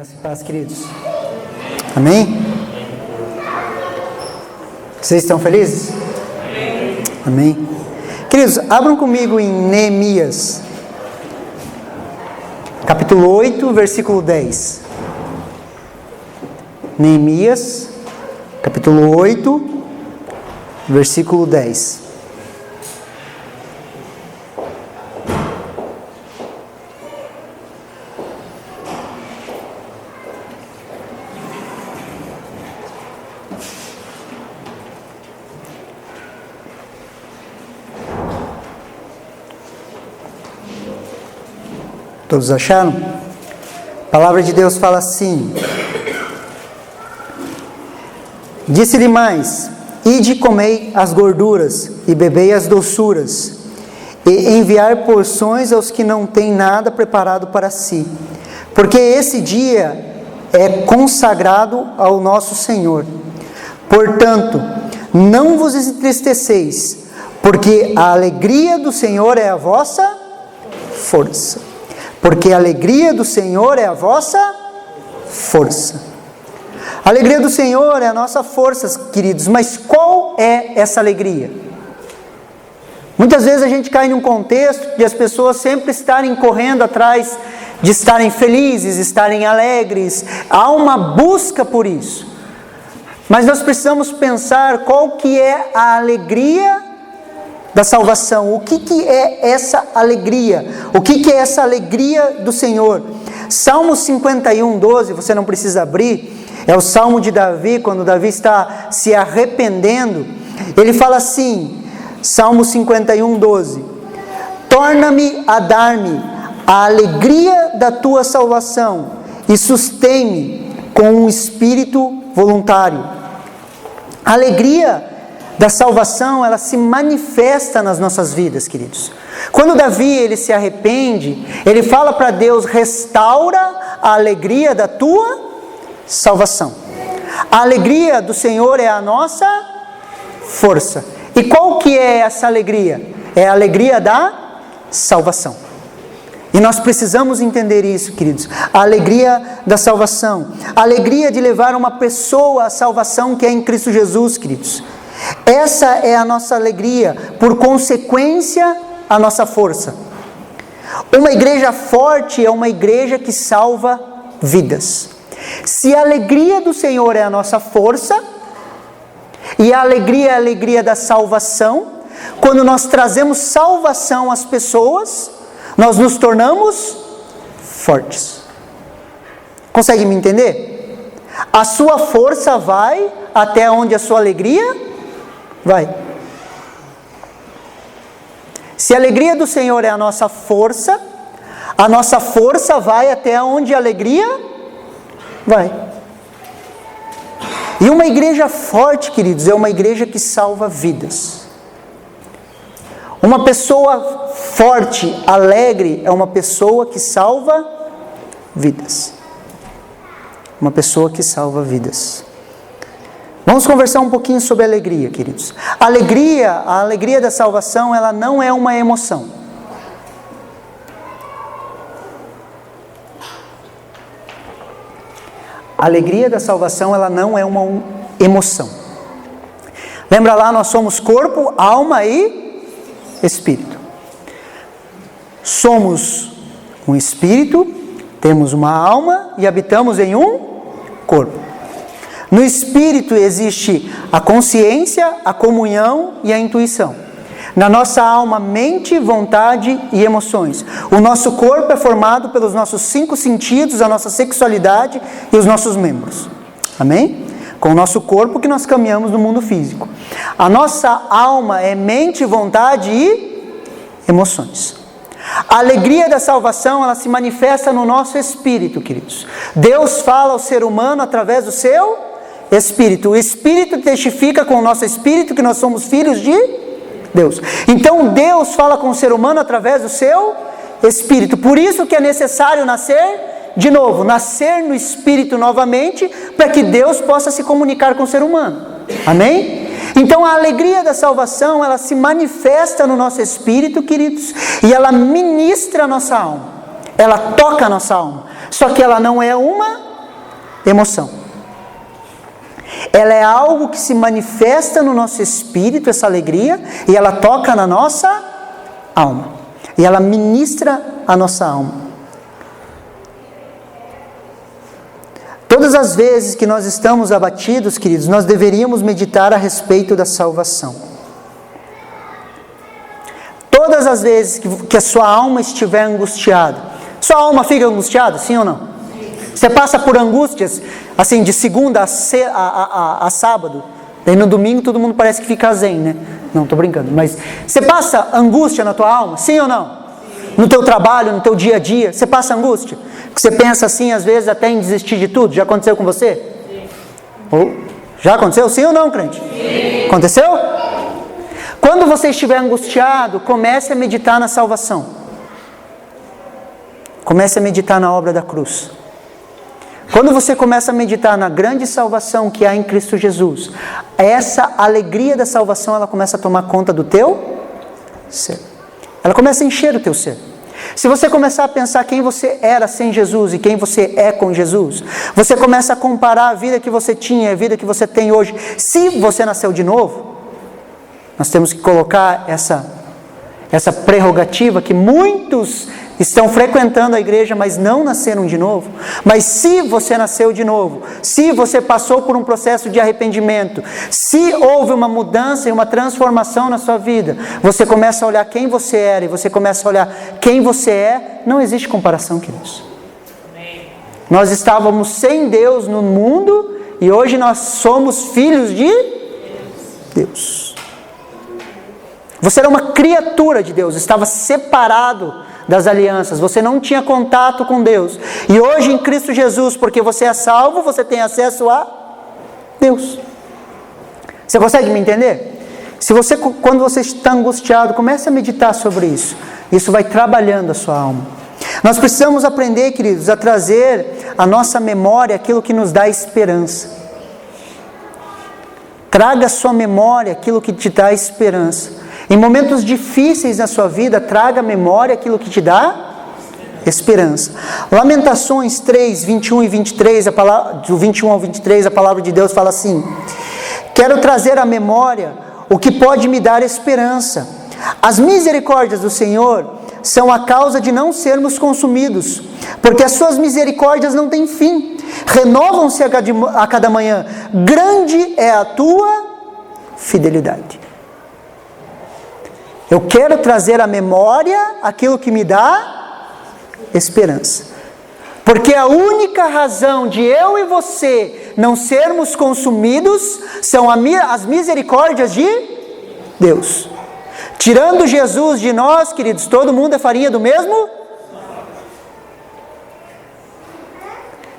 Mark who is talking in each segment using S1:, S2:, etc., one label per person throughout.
S1: Graça e paz, queridos. Amém? Vocês estão felizes? Amém. Queridos, abram comigo em Neemias, capítulo 8, versículo 10. Neemias, capítulo 8, versículo 10. Todos acharam? A palavra de Deus fala assim: disse-lhe mais: ide comei as gorduras e bebei as doçuras, e enviar porções aos que não têm nada preparado para si, porque esse dia é consagrado ao nosso Senhor. Portanto, não vos entristeceis, porque a alegria do Senhor é a vossa força. Porque a alegria do Senhor é a vossa força. A alegria do Senhor é a nossa força, queridos. Mas qual é essa alegria? Muitas vezes a gente cai num contexto de as pessoas sempre estarem correndo atrás de estarem felizes, estarem alegres. Há uma busca por isso. Mas nós precisamos pensar qual que é a alegria da salvação. O que é essa alegria? O que é essa alegria do Senhor? Salmo 51, 12, você não precisa abrir, é o Salmo de Davi, quando Davi está se arrependendo. Ele fala assim, Salmo 51, 12: torna-me a dar-me a alegria da tua salvação e sustém-me com um espírito voluntário. A alegria da salvação, ela se manifesta nas nossas vidas, queridos. Quando Davi, ele se arrepende, ele fala para Deus: restaura a alegria da tua salvação. A alegria do Senhor é a nossa força. E qual que é essa alegria? É a alegria da salvação. E nós precisamos entender isso, queridos. A alegria da salvação. A alegria de levar uma pessoa à salvação que é em Cristo Jesus, queridos. Essa é a nossa alegria, por consequência, a nossa força. Uma igreja forte é uma igreja que salva vidas. Se a alegria do Senhor é a nossa força, e a alegria é a alegria da salvação, quando nós trazemos salvação às pessoas, nós nos tornamos fortes. Consegue me entender? A sua força vai até onde a sua alegria vai. Se a alegria do Senhor é a nossa força vai até onde a alegria vai. E uma igreja forte, queridos, é uma igreja que salva vidas. Uma pessoa forte, alegre, é uma pessoa que salva vidas. Uma pessoa que salva vidas. Vamos conversar um pouquinho sobre alegria, queridos. A alegria da salvação, ela não é uma emoção. A alegria da salvação, ela não é uma emoção. Lembra lá, nós somos corpo, alma e espírito. Somos um espírito, temos uma alma e habitamos em um corpo. No espírito existe a consciência, a comunhão e a intuição. Na nossa alma, mente, vontade e emoções. O nosso corpo é formado pelos nossos 5 sentidos, a nossa sexualidade e os nossos membros. Amém? Com o nosso corpo que nós caminhamos no mundo físico. A nossa alma é mente, vontade e emoções. A alegria da salvação, ela se manifesta no nosso espírito, queridos. Deus fala ao ser humano através do seu Espírito. O Espírito testifica com o nosso espírito que nós somos filhos de Deus. Então Deus fala com o ser humano através do seu Espírito. Por isso que é necessário nascer de novo, nascer no Espírito novamente, para que Deus possa se comunicar com o ser humano. Amém? Então a alegria da salvação, ela se manifesta no nosso espírito, queridos, e ela ministra a nossa alma. Ela toca a nossa alma. Só que ela não é uma emoção. Ela é algo que se manifesta no nosso espírito, essa alegria, e ela toca na nossa alma. E ela ministra a nossa alma. Todas as vezes que nós estamos abatidos, queridos, nós deveríamos meditar a respeito da salvação. Todas as vezes que a sua alma estiver angustiada, sua alma fica angustiada, sim ou não? Você passa por angústias, assim, de segunda a sábado, daí no domingo todo mundo parece que fica zen, né? Não, estou brincando, mas você passa angústia na tua alma, sim ou não? Sim. No teu trabalho, no teu dia a dia, você passa angústia? Que você pensa assim, às vezes, até em desistir de tudo? Já aconteceu com você? Sim. Ou, já aconteceu, sim ou não, crente? Sim. Aconteceu? Quando você estiver angustiado, comece a meditar na salvação. Comece a meditar na obra da cruz. Quando você começa a meditar na grande salvação que há em Cristo Jesus, essa alegria da salvação, ela começa a tomar conta do teu ser. Ela começa a encher o teu ser. Se você começar a pensar quem você era sem Jesus e quem você é com Jesus, você começa a comparar a vida que você tinha e a vida que você tem hoje. Se você nasceu de novo, nós temos que colocar essa prerrogativa que muitos estão frequentando a igreja, mas não nasceram de novo. Mas se você nasceu de novo, se você passou por um processo de arrependimento, se houve uma mudança e uma transformação na sua vida, você começa a olhar quem você era e você começa a olhar quem você é, não existe comparação, queridos. Nós estávamos sem Deus no mundo e hoje nós somos filhos de Deus. Você era uma criatura de Deus, estava separado das alianças, você não tinha contato com Deus. E hoje em Cristo Jesus, porque você é salvo, você tem acesso a Deus. Você consegue me entender? Quando você está angustiado, comece a meditar sobre isso. Isso vai trabalhando a sua alma. Nós precisamos aprender, queridos, a trazer à nossa memória aquilo que nos dá esperança. Traga à sua memória aquilo que te dá esperança. Em momentos difíceis na sua vida, traga à memória aquilo que te dá esperança. Lamentações 3, 21 e 23, do 21 ao 23, a palavra de Deus fala assim: quero trazer à memória o que pode me dar esperança. As misericórdias do Senhor são a causa de não sermos consumidos, porque as suas misericórdias não têm fim, renovam-se a cada manhã. Grande é a tua fidelidade. Eu quero trazer à memória aquilo que me dá esperança. Porque a única razão de eu e você não sermos consumidos são as misericórdias de Deus. Tirando Jesus de nós, queridos, todo mundo é farinha do mesmo?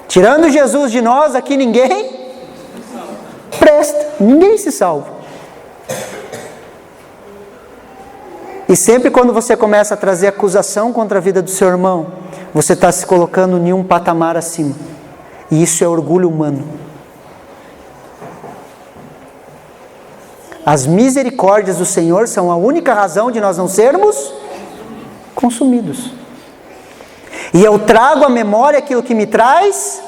S1: Tirando Jesus de nós, aqui ninguém presta, ninguém se salva. E sempre quando você começa a trazer acusação contra a vida do seu irmão, você está se colocando em um patamar acima. E isso é orgulho humano. As misericórdias do Senhor são a única razão de nós não sermos consumidos. E eu trago à memória aquilo que me traz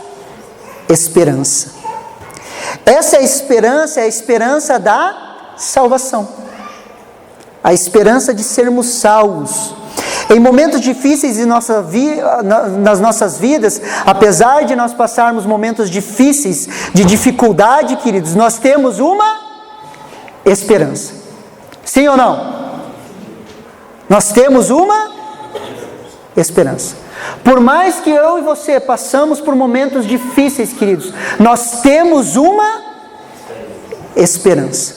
S1: esperança. Essa esperança é a esperança da salvação. A esperança de sermos salvos. Em momentos difíceis nas nossas vidas, apesar de nós passarmos momentos difíceis, de dificuldade, queridos, nós temos uma esperança. Sim ou não? Nós temos uma esperança. Por mais que eu e você passamos por momentos difíceis, queridos, nós temos uma esperança.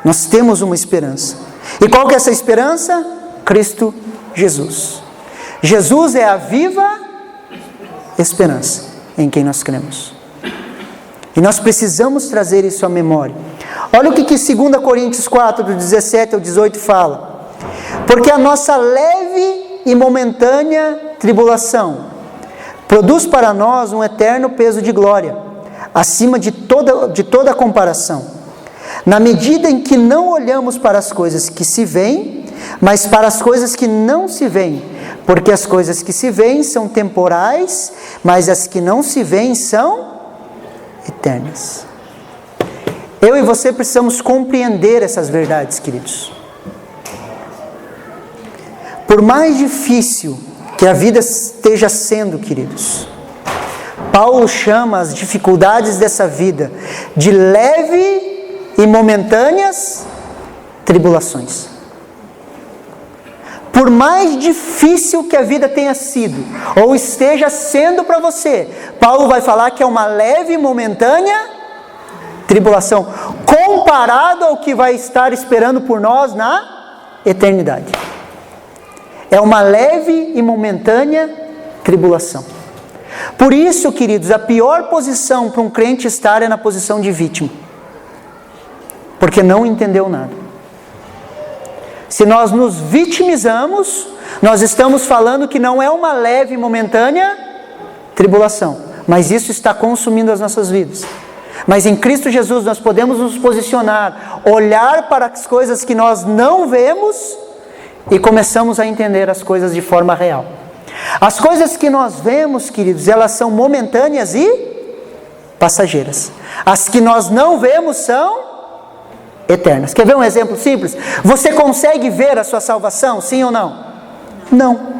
S1: Nós temos uma esperança. E qual que é essa esperança? Cristo Jesus. Jesus é a viva esperança em quem nós cremos. E nós precisamos trazer isso à memória. Olha o que 2 Coríntios 4, do 17 ao 18 fala. Porque a nossa leve e momentânea tribulação produz para nós um eterno peso de glória, acima de toda comparação. Na medida em que não olhamos para as coisas que se veem, mas para as coisas que não se veem, porque as coisas que se veem são temporais, mas as que não se veem são eternas. Eu e você precisamos compreender essas verdades, queridos. Por mais difícil que a vida esteja sendo, queridos, Paulo chama as dificuldades dessa vida de leve e momentâneas tribulações. Por mais difícil que a vida tenha sido, ou esteja sendo para você, Paulo vai falar que é uma leve e momentânea tribulação, comparado ao que vai estar esperando por nós na eternidade. É uma leve e momentânea tribulação. Por isso, queridos, a pior posição para um crente estar é na posição de vítima, porque não entendeu nada. Se nós nos vitimizamos, nós estamos falando que não é uma leve e momentânea tribulação, mas isso está consumindo as nossas vidas. Mas em Cristo Jesus nós podemos nos posicionar, olhar para as coisas que nós não vemos e começamos a entender as coisas de forma real. As coisas que nós vemos, queridos, elas são momentâneas e passageiras. As que nós não vemos são eternas. Quer ver um exemplo simples? Você consegue ver a sua salvação, sim ou não? Não.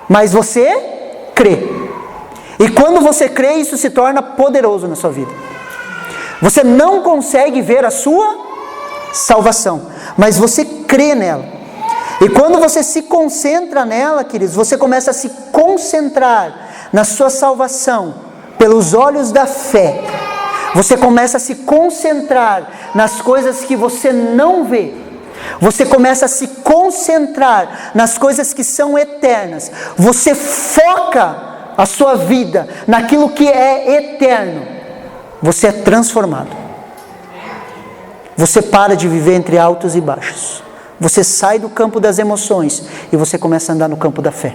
S1: Mas você crê. E quando você crê, isso se torna poderoso na sua vida. Você não consegue ver a sua salvação, mas você crê nela. E quando você se concentra nela, queridos, você começa a se concentrar na sua salvação pelos olhos da fé. Você começa a se concentrar nas coisas que você não vê. Você começa a se concentrar nas coisas que são eternas. Você foca a sua vida naquilo que é eterno. Você é transformado. Você para de viver entre altos e baixos. Você sai do campo das emoções e você começa a andar no campo da fé.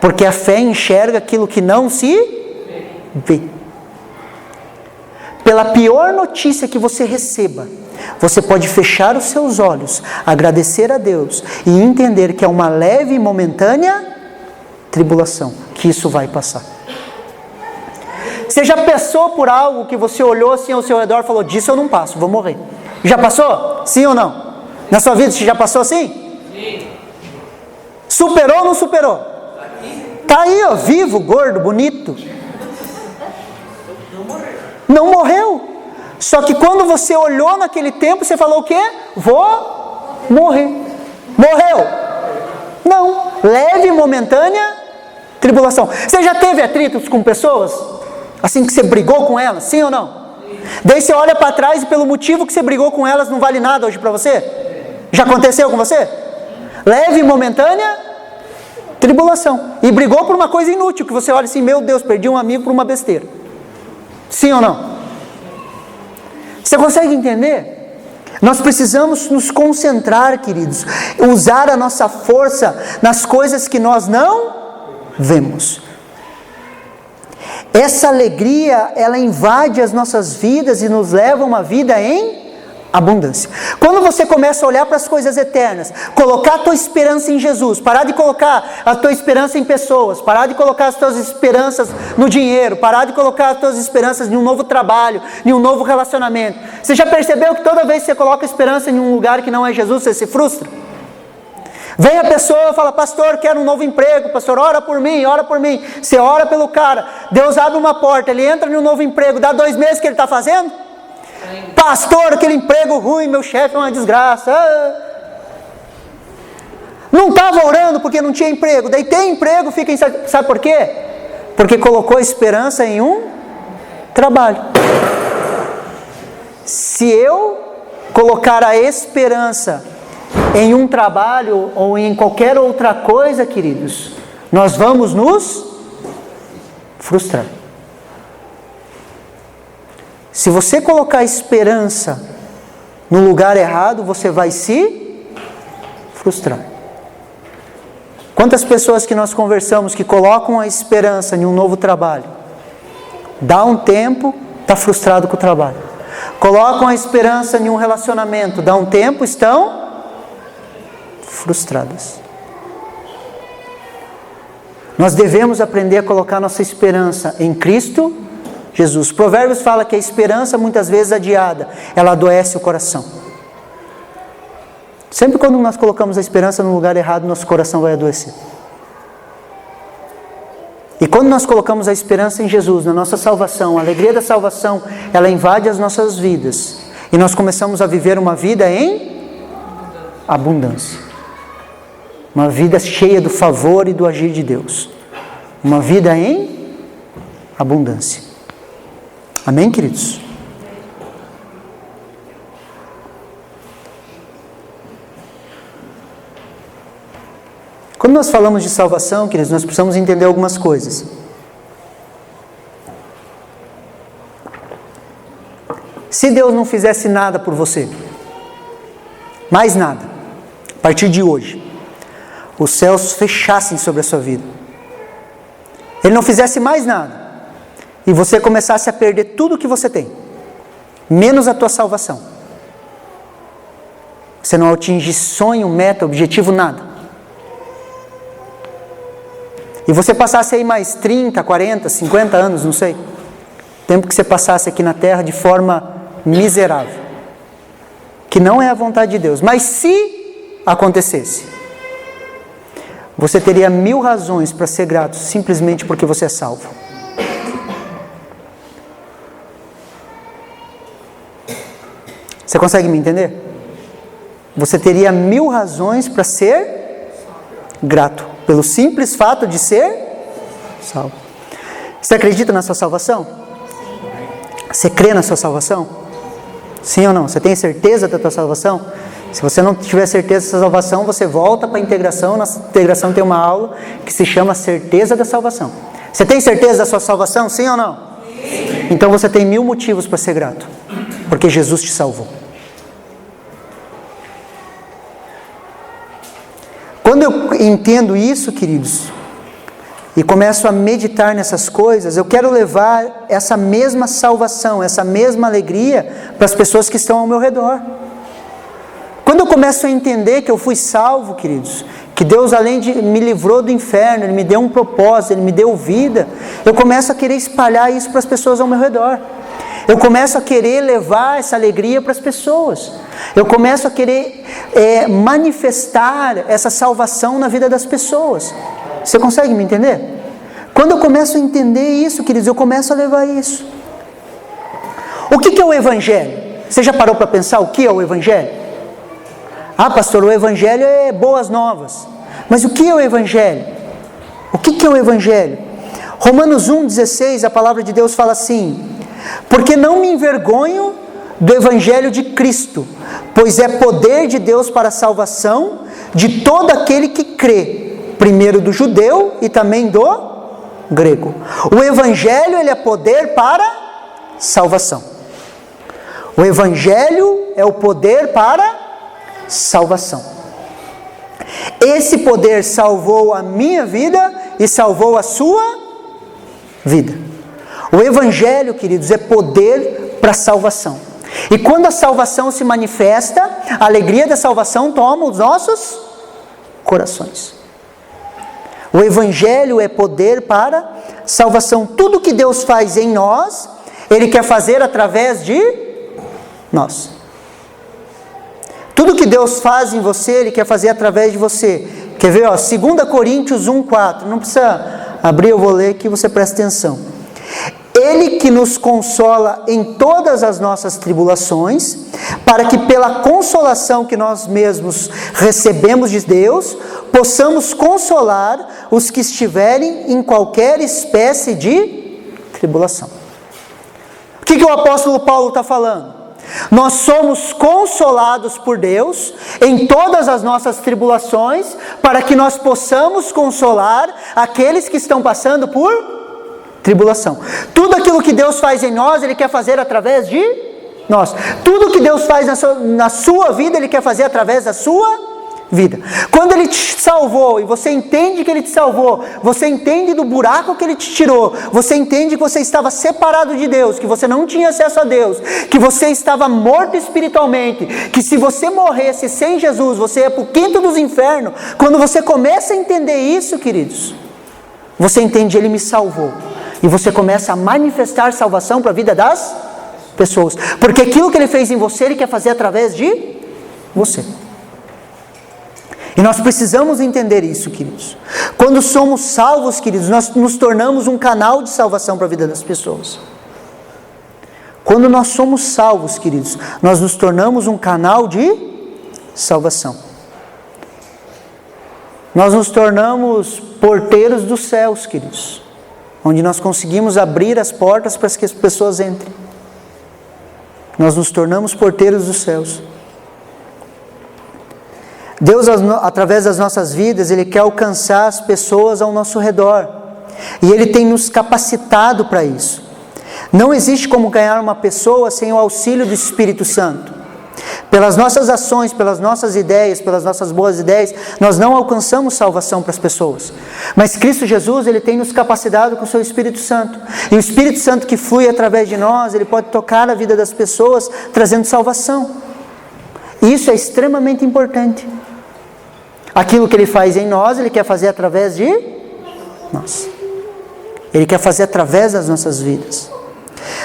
S1: Porque a fé enxerga aquilo que não se vê. Pela pior notícia que você receba, você pode fechar os seus olhos, agradecer a Deus e entender que é uma leve e momentânea tribulação, que isso vai passar. Você já passou por algo que você olhou assim ao seu redor e falou, disso eu não passo, vou morrer. Já passou? Sim ou não? Na sua vida você já passou assim? Sim. Superou ou não superou? Está aí, ó, vivo, gordo, bonito. Não morreu. Só que quando você olhou naquele tempo, você falou o quê? Vou morrer. Morreu? Não. Leve e momentânea tribulação. Você já teve atritos com pessoas? Assim que você brigou com elas? Sim ou não? Daí você olha para trás e pelo motivo que você brigou com elas não vale nada hoje para você? Já aconteceu com você? Leve e momentânea tribulação. E brigou por uma coisa inútil, que você olha assim, meu Deus, perdi um amigo por uma besteira. Sim ou não? Você consegue entender? Nós precisamos nos concentrar, queridos, usar a nossa força nas coisas que nós não vemos. Essa alegria, ela invade as nossas vidas e nos leva a uma vida em abundância. Quando você começa a olhar para as coisas eternas, colocar a tua esperança em Jesus, parar de colocar a tua esperança em pessoas, parar de colocar as tuas esperanças no dinheiro, parar de colocar as tuas esperanças em um novo trabalho, em um novo relacionamento. Você já percebeu que toda vez que você coloca esperança em um lugar que não é Jesus, você se frustra? Vem a pessoa e fala, pastor, quero um novo emprego, pastor, ora por mim, ora por mim. Você ora pelo cara, Deus abre uma porta, ele entra em um novo emprego, dá 2 meses que ele está fazendo? Pastor, aquele emprego ruim, meu chefe é uma desgraça. Não estava orando porque não tinha emprego, daí tem emprego, fica em... Sabe por quê? Porque colocou esperança em um trabalho. Se eu colocar a esperança em um trabalho ou em qualquer outra coisa, queridos, nós vamos nos frustrar. Se você colocar esperança no lugar errado, você vai se frustrar. Quantas pessoas que nós conversamos que colocam a esperança em um novo trabalho, dá um tempo, está frustrado com o trabalho. Colocam a esperança em um relacionamento, dá um tempo, estão frustradas. Nós devemos aprender a colocar nossa esperança em Cristo Jesus. Provérbios fala que a esperança, muitas vezes adiada, ela adoece o coração. Sempre quando nós colocamos a esperança no lugar errado, nosso coração vai adoecer. E quando nós colocamos a esperança em Jesus, na nossa salvação, a alegria da salvação, ela invade as nossas vidas. E nós começamos a viver uma vida em abundância. Uma vida cheia do favor e do agir de Deus. Uma vida em abundância. Amém, queridos? Quando nós falamos de salvação, queridos, nós precisamos entender algumas coisas. Se Deus não fizesse nada por você, mais nada, a partir de hoje, os céus fechassem sobre a sua vida, Ele não fizesse mais nada, e você começasse a perder tudo que você tem, menos a tua salvação, você não atinge sonho, meta, objetivo, nada, e você passasse aí mais 30, 40, 50 anos, não sei, tempo que você passasse aqui na terra de forma miserável, que não é a vontade de Deus, mas se acontecesse, você teria 1000 razões para ser grato, simplesmente porque você é salvo. Você consegue me entender? Você teria 1000 razões para ser grato, pelo simples fato de ser salvo. Você acredita na sua salvação? Você crê na sua salvação? Sim ou não? Você tem certeza da tua salvação? Se você não tiver certeza da sua salvação, você volta para a integração. Na integração tem uma aula que se chama certeza da salvação. Você tem certeza da sua salvação? Sim ou não? Sim. Então você tem 1000 motivos para ser grato, porque Jesus te salvou. Quando eu entendo isso, queridos, e começo a meditar nessas coisas, eu quero levar essa mesma salvação, essa mesma alegria para as pessoas que estão ao meu redor. Quando eu começo a entender que eu fui salvo, queridos, que Deus, além de me livrou do inferno, Ele me deu um propósito, Ele me deu vida, eu começo a querer espalhar isso para as pessoas ao meu redor. Eu começo a querer levar essa alegria para as pessoas. Eu começo a querer manifestar essa salvação na vida das pessoas. Você consegue me entender? Quando eu começo a entender isso, queridos, eu começo a levar isso. O que é o Evangelho? Você já parou para pensar o que é o Evangelho? Ah, pastor, o Evangelho é boas novas. Mas o que é o Evangelho? O que é o Evangelho? Romanos 1,16, a palavra de Deus fala assim: porque não me envergonho do Evangelho de Cristo, pois é poder de Deus para a salvação de todo aquele que crê, primeiro do judeu e também do grego. O Evangelho, ele é poder para salvação. O Evangelho é o poder para salvação. Esse poder salvou a minha vida e salvou a sua vida. O Evangelho, queridos, é poder para salvação. E quando a salvação se manifesta, a alegria da salvação toma os nossos corações. O Evangelho é poder para salvação. Tudo que Deus faz em nós, Ele quer fazer através de nós. Tudo que Deus faz em você, Ele quer fazer através de você. Quer ver? 2 Coríntios 1,4. Não precisa abrir, eu vou ler aqui, você presta atenção. Ele que nos consola em todas as nossas tribulações, para que pela consolação que nós mesmos recebemos de Deus, possamos consolar os que estiverem em qualquer espécie de tribulação. O que o apóstolo Paulo está falando? Nós somos consolados por Deus em todas as nossas tribulações, para que nós possamos consolar aqueles que estão passando por tribulação. Tudo aquilo que Deus faz em nós, Ele quer fazer através de nós. Tudo que Deus faz na sua vida, Ele quer fazer através da sua vida. Quando Ele te salvou, e você entende que Ele te salvou, você entende do buraco que Ele te tirou, você entende que você estava separado de Deus, que você não tinha acesso a Deus, que você estava morto espiritualmente, que se você morresse sem Jesus, você ia para o quinto dos infernos. Quando você começa a entender isso, queridos, você entende, Ele me salvou. E você começa a manifestar salvação para a vida das pessoas. Porque aquilo que Ele fez em você, Ele quer fazer através de você. E nós precisamos entender isso, queridos. Quando somos salvos, queridos, nós nos tornamos um canal de salvação para a vida das pessoas. Quando nós somos salvos, queridos, nós nos tornamos um canal de salvação. Nós nos tornamos porteiros dos céus, queridos, onde nós conseguimos abrir as portas para que as pessoas entrem. Nós nos tornamos porteiros dos céus. Deus, através das nossas vidas, Ele quer alcançar as pessoas ao nosso redor. E Ele tem nos capacitado para isso. Não existe como ganhar uma pessoa sem o auxílio do Espírito Santo. Pelas nossas ações, pelas nossas ideias, pelas nossas boas ideias, nós não alcançamos salvação para as pessoas. Mas Cristo Jesus, Ele tem nos capacitado com o Seu Espírito Santo. E o Espírito Santo que flui através de nós, Ele pode tocar a vida das pessoas, trazendo salvação. E isso é extremamente importante. Aquilo que Ele faz em nós, Ele quer fazer através de nós. Ele quer fazer através das nossas vidas.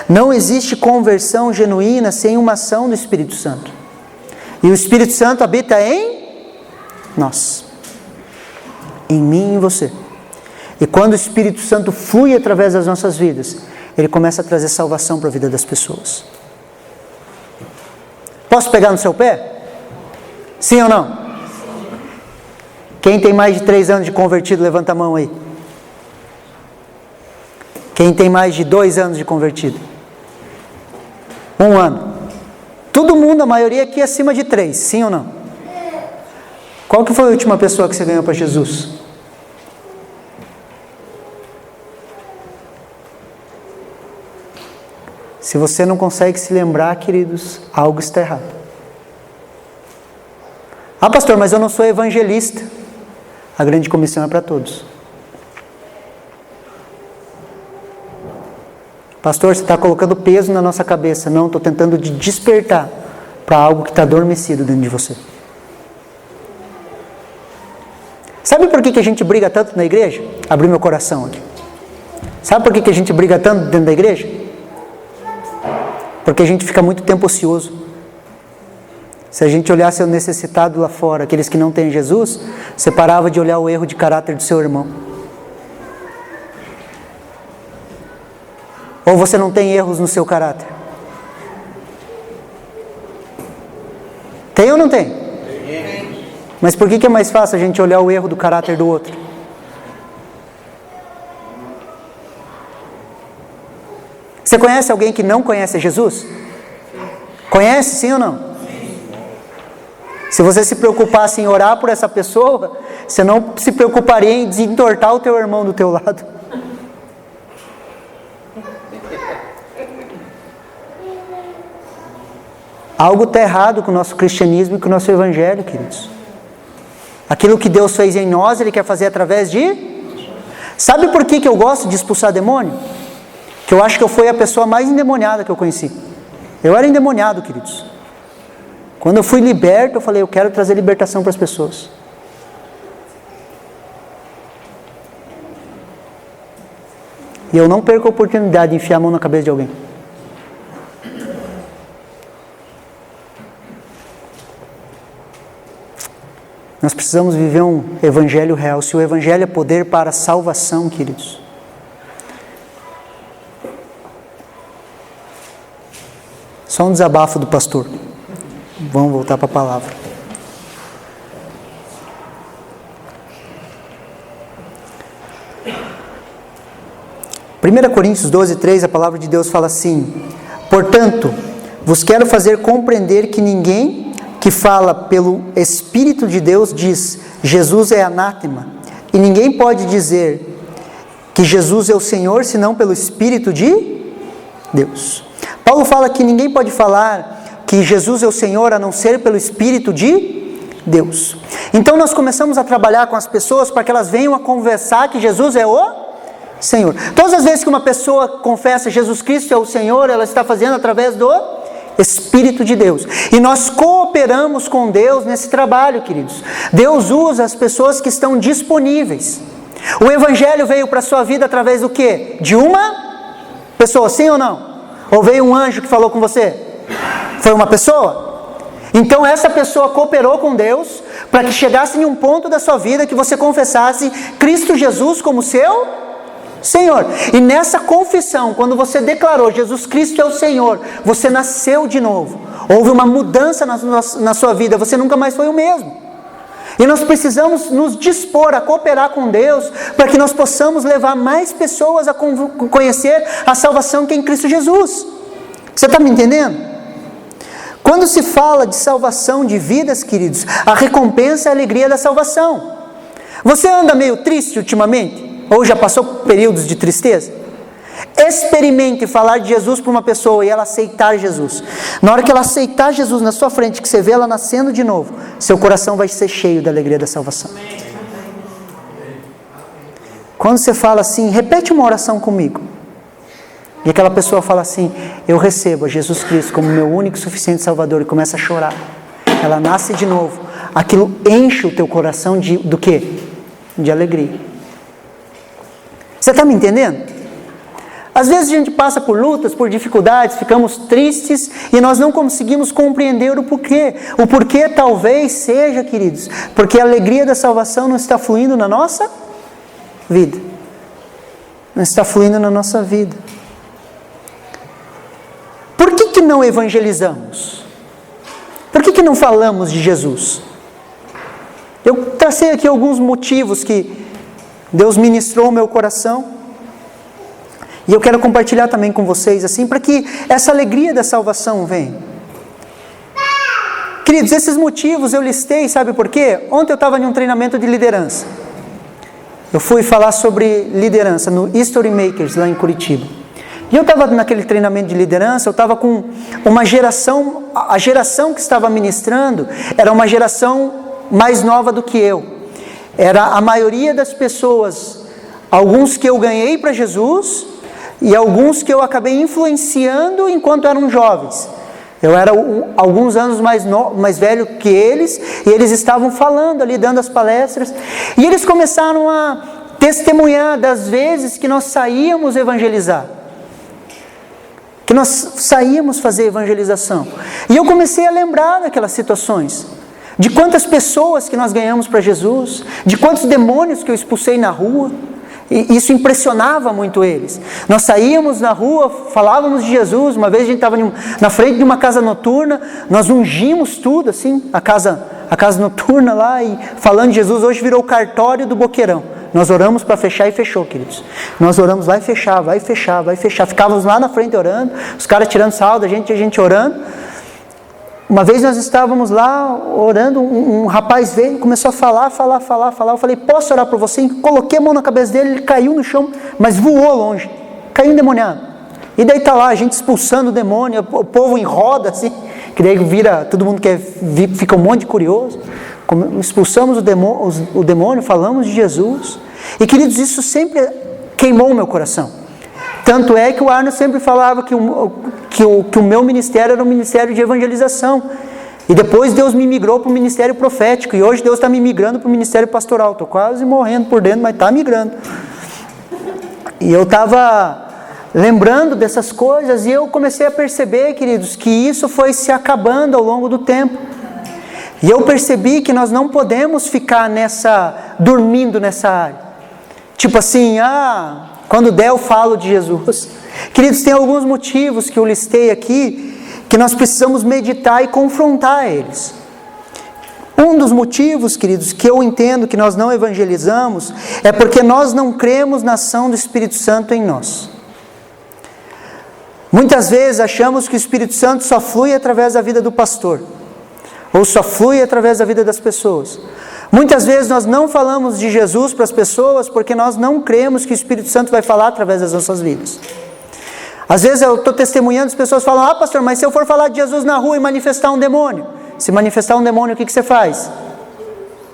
S1: Não existe conversão genuína sem uma ação do Espírito Santo. E o Espírito Santo habita em nós. Em mim e em você. E quando o Espírito Santo flui através das nossas vidas, ele começa a trazer salvação para a vida das pessoas. Posso pegar no seu pé? Sim ou não? Quem tem mais de 3 anos de convertido, levanta a mão aí. Quem tem mais de 2 anos de convertido? 1 ano. Todo mundo, a maioria aqui acima de 3, sim ou não? Qual que foi a última pessoa que você ganhou para Jesus? Se você não consegue se lembrar, queridos, algo está errado. Ah, pastor, mas eu não sou evangelista. A grande comissão é para todos. Pastor, você está colocando peso na nossa cabeça. Não, estou tentando te despertar para algo que está adormecido dentro de você. Sabe por que a gente briga tanto na igreja? Abri meu coração aqui. Sabe por que a gente briga tanto dentro da igreja? Porque a gente fica muito tempo ocioso. Se a gente olhasse o necessitado lá fora, aqueles que não têm Jesus, você parava de olhar o erro de caráter do seu irmão. Ou você não tem erros no seu caráter? Tem ou não tem? Tem. Mas por que é mais fácil a gente olhar o erro do caráter do outro? Você conhece alguém que não conhece Jesus? Conhece, sim ou não? Se você se preocupasse em orar por essa pessoa, você não se preocuparia em desentortar o teu irmão do teu lado. Algo está errado com o nosso cristianismo e com o nosso evangelho, queridos. Aquilo que Deus fez em nós, Ele quer fazer através de... Sabe por que eu gosto de expulsar demônio? Que eu acho que eu fui a pessoa mais endemoniada que eu conheci. Eu era endemoniado, queridos. Quando eu fui liberto, eu falei, eu quero trazer libertação para as pessoas. E eu não perco a oportunidade de enfiar a mão na cabeça de alguém. Nós precisamos viver um evangelho real. Se o evangelho é poder para a salvação, queridos. Só um desabafo do pastor. Vamos voltar para a palavra. Primeira Coríntios 12:3, a palavra de Deus fala assim: portanto, vos quero fazer compreender que ninguém que fala pelo Espírito de Deus diz, Jesus é anátema. E ninguém pode dizer que Jesus é o Senhor, senão pelo Espírito de Deus. Paulo fala que ninguém pode falar que Jesus é o Senhor, a não ser pelo Espírito de Deus. Então nós começamos a trabalhar com as pessoas para que elas venham a conversar que Jesus é o Senhor. Todas as vezes que uma pessoa confessa Jesus Cristo é o Senhor, ela está fazendo através do Espírito de Deus. E nós cooperamos com Deus nesse trabalho, queridos. Deus usa as pessoas que estão disponíveis. O Evangelho veio para a sua vida através do quê? De uma pessoa, sim ou não? Ou veio um anjo que falou com você? Foi uma pessoa? Então essa pessoa cooperou com Deus para que chegasse em um ponto da sua vida que você confessasse Cristo Jesus como seu Senhor. E nessa confissão, quando você declarou Jesus Cristo é o Senhor, você nasceu de novo. Houve uma mudança na sua vida, você nunca mais foi o mesmo. E nós precisamos nos dispor a cooperar com Deus para que nós possamos levar mais pessoas a conhecer a salvação que é em Cristo Jesus. Você está me entendendo? Quando se fala de salvação de vidas, queridos, a recompensa é a alegria da salvação. Você anda meio triste ultimamente? Ou já passou períodos de tristeza? Experimente falar de Jesus para uma pessoa e ela aceitar Jesus. Na hora que ela aceitar Jesus na sua frente, que você vê ela nascendo de novo, seu coração vai ser cheio da alegria da salvação. Quando você fala assim, repete uma oração comigo, e aquela pessoa fala assim, eu recebo a Jesus Cristo como meu único e suficiente Salvador, e começa a chorar, ela nasce de novo, aquilo enche o teu coração do quê? De alegria. Você está me entendendo? Às vezes a gente passa por lutas, por dificuldades, ficamos tristes e nós não conseguimos compreender o porquê. O porquê talvez seja, queridos, porque a alegria da salvação não está fluindo na nossa vida. Não está fluindo na nossa vida. Por que não evangelizamos? Por que não falamos de Jesus? Eu tracei aqui alguns motivos que Deus ministrou ao meu coração. E eu quero compartilhar também com vocês, assim, para que essa alegria da salvação venha. Queridos, esses motivos eu listei, sabe por quê? Ontem eu estava em um treinamento de liderança. Eu fui falar sobre liderança no History Makers, lá em Curitiba. E eu estava naquele treinamento de liderança, eu estava com uma geração, a geração que estava ministrando era uma geração mais nova do que eu. Era a maioria das pessoas, alguns que eu ganhei para Jesus e alguns que eu acabei influenciando enquanto eram jovens. Eu era alguns anos mais velho que eles, e eles estavam falando ali, dando as palestras, e eles começaram a testemunhar das vezes que nós saíamos evangelizar, que nós saíamos fazer evangelização. E eu comecei a lembrar daquelas situações, de quantas pessoas que nós ganhamos para Jesus, de quantos demônios que eu expulsei na rua. E isso impressionava muito eles. Nós saíamos na rua, falávamos de Jesus. Uma vez a gente estava na frente de uma casa noturna, nós ungimos tudo assim, a casa noturna lá, e falando de Jesus. Hoje virou o cartório do Boqueirão. Nós oramos para fechar e fechou, queridos. Nós oramos, vai fechar, vai fechar, vai fechar. Ficávamos lá na frente orando, os caras tirando sal da gente, a gente orando. Uma vez nós estávamos lá orando, um rapaz veio, começou a falar. Eu falei, posso orar por você? Coloquei a mão na cabeça dele, ele caiu no chão, mas voou longe, caiu endemoniado. E daí está lá, a gente expulsando o demônio, o povo em roda, assim, que daí vira, todo mundo quer vir, fica um monte de curioso. Expulsamos o demônio, falamos de Jesus. E queridos, isso sempre queimou o meu coração. Tanto é que o Arno sempre falava que o meu ministério era um ministério de evangelização. E depois Deus me migrou para o ministério profético. E hoje Deus está me migrando para o ministério pastoral. Estou quase morrendo por dentro, mas está migrando. E eu estava lembrando dessas coisas e eu comecei a perceber, queridos, que isso foi se acabando ao longo do tempo. E eu percebi que nós não podemos ficar dormindo nessa área. Tipo assim, quando der eu falo de Jesus. Queridos, tem alguns motivos que eu listei aqui, que nós precisamos meditar e confrontar eles. Um dos motivos, queridos, que eu entendo que nós não evangelizamos, é porque nós não cremos na ação do Espírito Santo em nós. Muitas vezes achamos que o Espírito Santo só flui através da vida do pastor, ou só flui através da vida das pessoas. Muitas vezes nós não falamos de Jesus para as pessoas porque nós não cremos que o Espírito Santo vai falar através das nossas vidas. Às vezes eu estou testemunhando, as pessoas falam, pastor, mas se eu for falar de Jesus na rua e manifestar um demônio, se manifestar um demônio, o que você faz?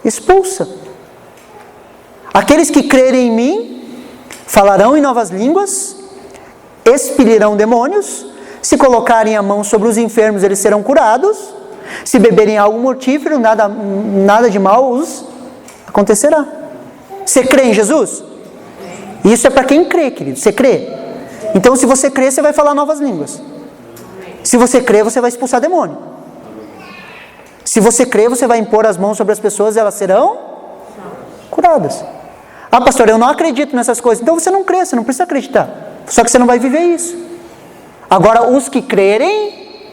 S1: Expulsa. Aqueles que crerem em mim, falarão em novas línguas, expelirão demônios, se colocarem a mão sobre os enfermos, eles serão curados. Se beberem algo mortífero, nada de mal os acontecerá. Você crê em Jesus? Isso é para quem crê, querido. Você crê? Então, se você crê, você vai falar novas línguas. Se você crê, você vai expulsar demônio. Se você crê, você vai impor as mãos sobre as pessoas e elas serão curadas. Ah, pastor, eu não acredito nessas coisas. Então você não crê, você não precisa acreditar. Só que você não vai viver isso. Agora, os que crerem,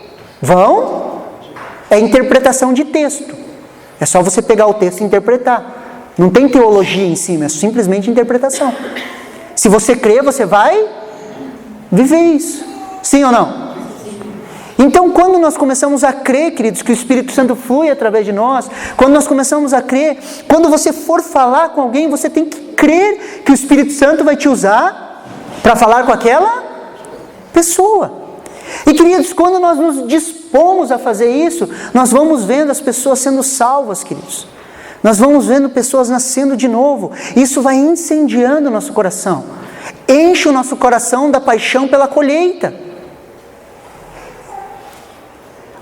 S1: vão. É interpretação de texto. É só você pegar o texto e interpretar. Não tem teologia em cima, é simplesmente interpretação. Se você crê, você vai viver isso. Sim ou não? Então, quando nós começamos a crer, queridos, que o Espírito Santo flui através de nós, quando nós começamos a crer, quando você for falar com alguém, você tem que crer que o Espírito Santo vai te usar para falar com aquela pessoa. E, queridos, quando nós nos dispomos a fazer isso, nós vamos vendo as pessoas sendo salvas, queridos. Nós vamos vendo pessoas nascendo de novo. Isso vai incendiando o nosso coração. Enche o nosso coração da paixão pela colheita.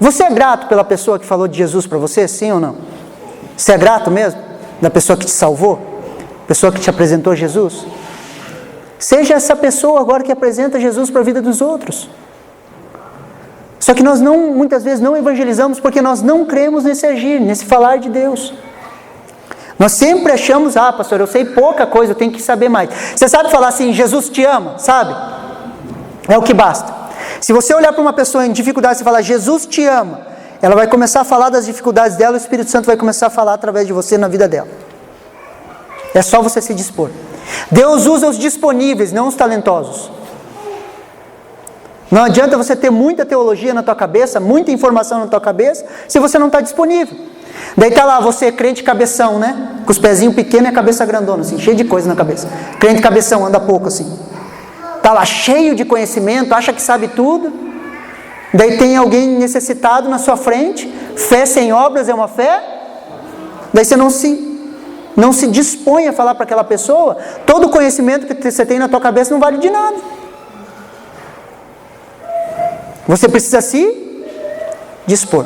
S1: Você é grato pela pessoa que falou de Jesus para você, sim ou não? Você é grato mesmo? Da pessoa que te salvou? Pessoa que te apresentou Jesus? Seja essa pessoa agora que apresenta Jesus para a vida dos outros. Só que nós muitas vezes não evangelizamos porque nós não cremos nesse agir, nesse falar de Deus. Nós sempre achamos, pastor, eu sei pouca coisa, eu tenho que saber mais. Você sabe falar assim, Jesus te ama, sabe? É o que basta. Se você olhar para uma pessoa em dificuldade e falar, Jesus te ama, ela vai começar a falar das dificuldades dela, o Espírito Santo vai começar a falar através de você na vida dela. É só você se dispor. Deus usa os disponíveis, não os talentosos. Não adianta você ter muita teologia na tua cabeça, muita informação na tua cabeça, se você não está disponível. Daí está lá, você é crente cabeção, né? Com os pezinhos pequenos e a cabeça grandona, assim, cheio de coisa na cabeça. Crente cabeção, anda pouco assim. Está lá cheio de conhecimento, acha que sabe tudo. Daí tem alguém necessitado na sua frente. Fé sem obras é uma fé. Daí você não se dispõe a falar para aquela pessoa. Todo o conhecimento que você tem na tua cabeça não vale de nada. Você precisa se dispor.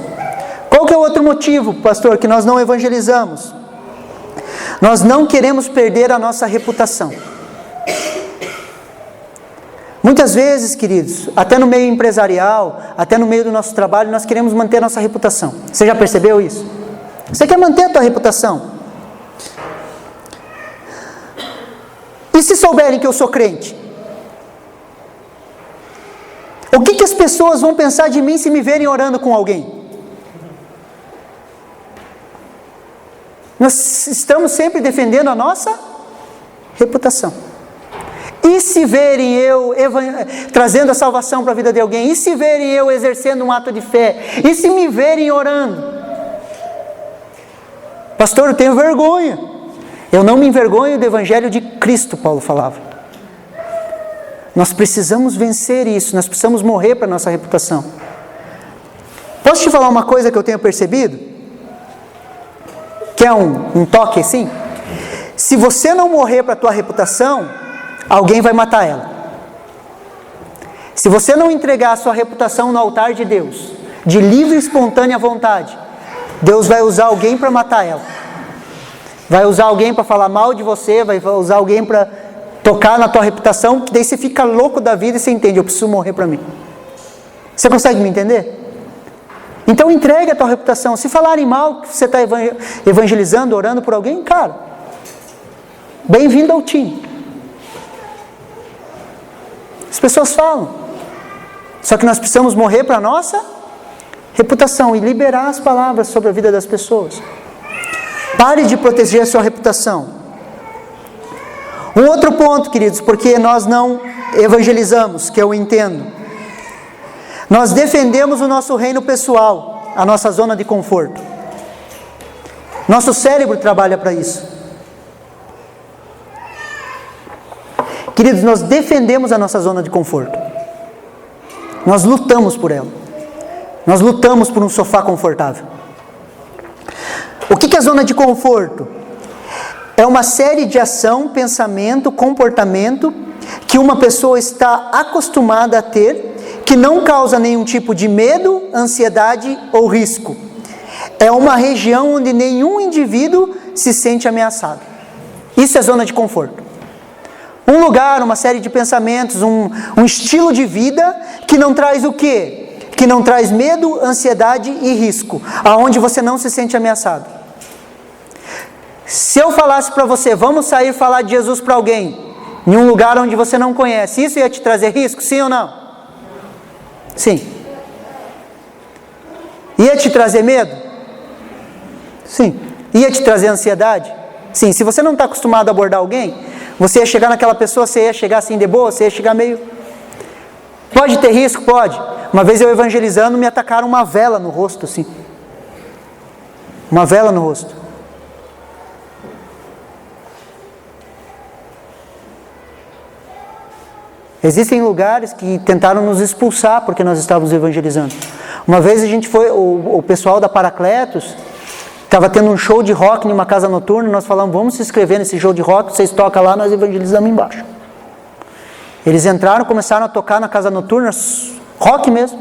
S1: Qual que é o outro motivo, pastor, que nós não evangelizamos? Nós não queremos perder a nossa reputação. Muitas vezes, queridos, até no meio empresarial, até no meio do nosso trabalho, nós queremos manter a nossa reputação. Você já percebeu isso? Você quer manter a tua reputação? E se souberem que eu sou crente? O que as pessoas vão pensar de mim se me verem orando com alguém? Nós estamos sempre defendendo a nossa reputação. E se verem eu trazendo a salvação para a vida de alguém? E se verem eu exercendo um ato de fé? E se me verem orando? Pastor, eu tenho vergonha. Eu não me envergonho do Evangelho de Cristo, Paulo falava. Nós precisamos vencer isso, nós precisamos morrer para a nossa reputação. Posso te falar uma coisa que eu tenho percebido? Que é um toque assim? Se você não morrer para a tua reputação, alguém vai matar ela. Se você não entregar a sua reputação no altar de Deus, de livre e espontânea vontade, Deus vai usar alguém para matar ela. Vai usar alguém para falar mal de você, vai usar alguém para tocar na tua reputação, que daí você fica louco da vida e você entende, eu preciso morrer para mim. Você consegue me entender? Então entregue a tua reputação. Se falarem mal, que você está evangelizando, orando por alguém, cara, bem-vindo ao time. As pessoas falam. Só que nós precisamos morrer para a nossa reputação e liberar as palavras sobre a vida das pessoas. Pare de proteger a sua reputação. Um outro ponto, queridos, porque nós não evangelizamos, que eu entendo. Nós defendemos o nosso reino pessoal, a nossa zona de conforto. Nosso cérebro trabalha para isso. Queridos, nós defendemos a nossa zona de conforto. Nós lutamos por ela. Nós lutamos por um sofá confortável. O que é a zona de conforto? É uma série de ação, pensamento, comportamento que uma pessoa está acostumada a ter, que não causa nenhum tipo de medo, ansiedade ou risco. É uma região onde nenhum indivíduo se sente ameaçado. Isso é zona de conforto. Um lugar, uma série de pensamentos, um estilo de vida que não traz o quê? Que não traz medo, ansiedade e risco, aonde você não se sente ameaçado. Se eu falasse para você, vamos sair falar de Jesus para alguém, em um lugar onde você não conhece, isso ia te trazer risco, sim ou não? Sim. Ia te trazer medo? Sim. Ia te trazer ansiedade? Sim. Se você não está acostumado a abordar alguém, você ia chegar naquela pessoa, você ia chegar assim de boa, você ia chegar meio... Pode ter risco? Pode. Uma vez eu evangelizando, me atacaram uma vela no rosto, assim. Uma vela no rosto. Existem lugares que tentaram nos expulsar porque nós estávamos evangelizando. Uma vez a gente foi, o pessoal da Paracletos estava tendo um show de rock em uma casa noturna, nós falamos, vamos se inscrever nesse show de rock, vocês tocam lá, nós evangelizamos embaixo. Eles entraram, começaram a tocar na casa noturna, rock mesmo.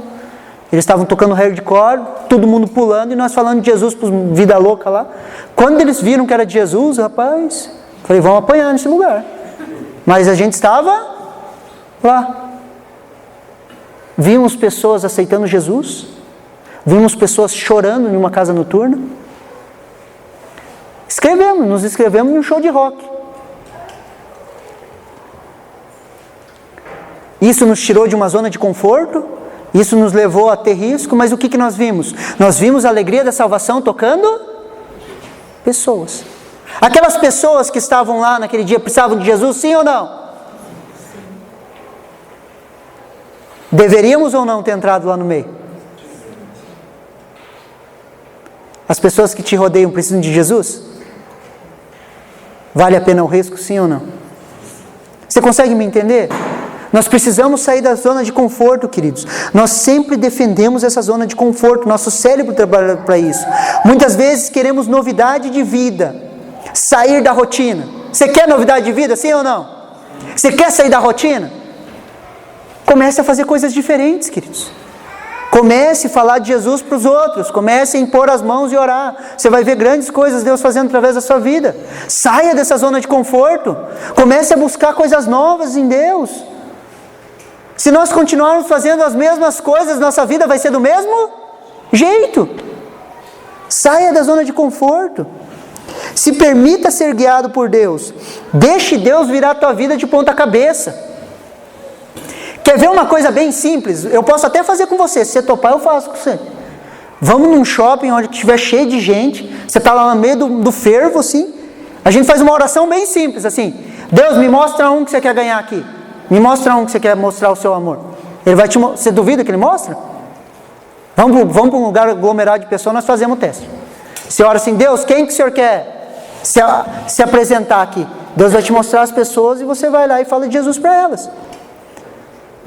S1: Eles estavam tocando hardcore, todo mundo pulando e nós falando de Jesus para vida louca lá. Quando eles viram que era de Jesus, rapaz, falei, vamos apanhar nesse lugar. Mas a gente estava lá. Vimos pessoas aceitando Jesus, vimos pessoas chorando em uma casa noturna. Nos inscrevemos em um show de rock. Isso nos tirou de uma zona de conforto, isso nos levou a ter risco, mas o que nós vimos? Nós vimos a alegria da salvação tocando pessoas. Aquelas pessoas que estavam lá naquele dia precisavam de Jesus, sim ou não? Deveríamos ou não ter entrado lá no meio? As pessoas que te rodeiam precisam de Jesus? Vale a pena o risco, sim ou não? Você consegue me entender? Nós precisamos sair da zona de conforto, queridos. Nós sempre defendemos essa zona de conforto. Nosso cérebro trabalha para isso. Muitas vezes queremos novidade de vida. Sair da rotina. Você quer novidade de vida, sim ou não? Você quer sair da rotina? Comece a fazer coisas diferentes, queridos. Comece a falar de Jesus para os outros. Comece a impor as mãos e orar. Você vai ver grandes coisas Deus fazendo através da sua vida. Saia dessa zona de conforto. Comece a buscar coisas novas em Deus. Se nós continuarmos fazendo as mesmas coisas, nossa vida vai ser do mesmo jeito. Saia da zona de conforto. Se permita ser guiado por Deus. Deixe Deus virar a tua vida de ponta cabeça. Quer ver uma coisa bem simples? Eu posso até fazer com você. Se você topar, eu faço com você. Vamos num shopping onde estiver cheio de gente. Você está lá no meio do fervo, assim. A gente faz uma oração bem simples, assim. Deus, me mostra um que você quer ganhar aqui. Me mostra um que você quer mostrar o seu amor. Ele vai te mostrar. Você duvida que ele mostra? Vamos para um lugar aglomerado de pessoas, nós fazemos o teste. Você ora assim, Deus, quem que o Senhor quer se apresentar aqui? Deus vai te mostrar as pessoas e você vai lá e fala de Jesus para elas.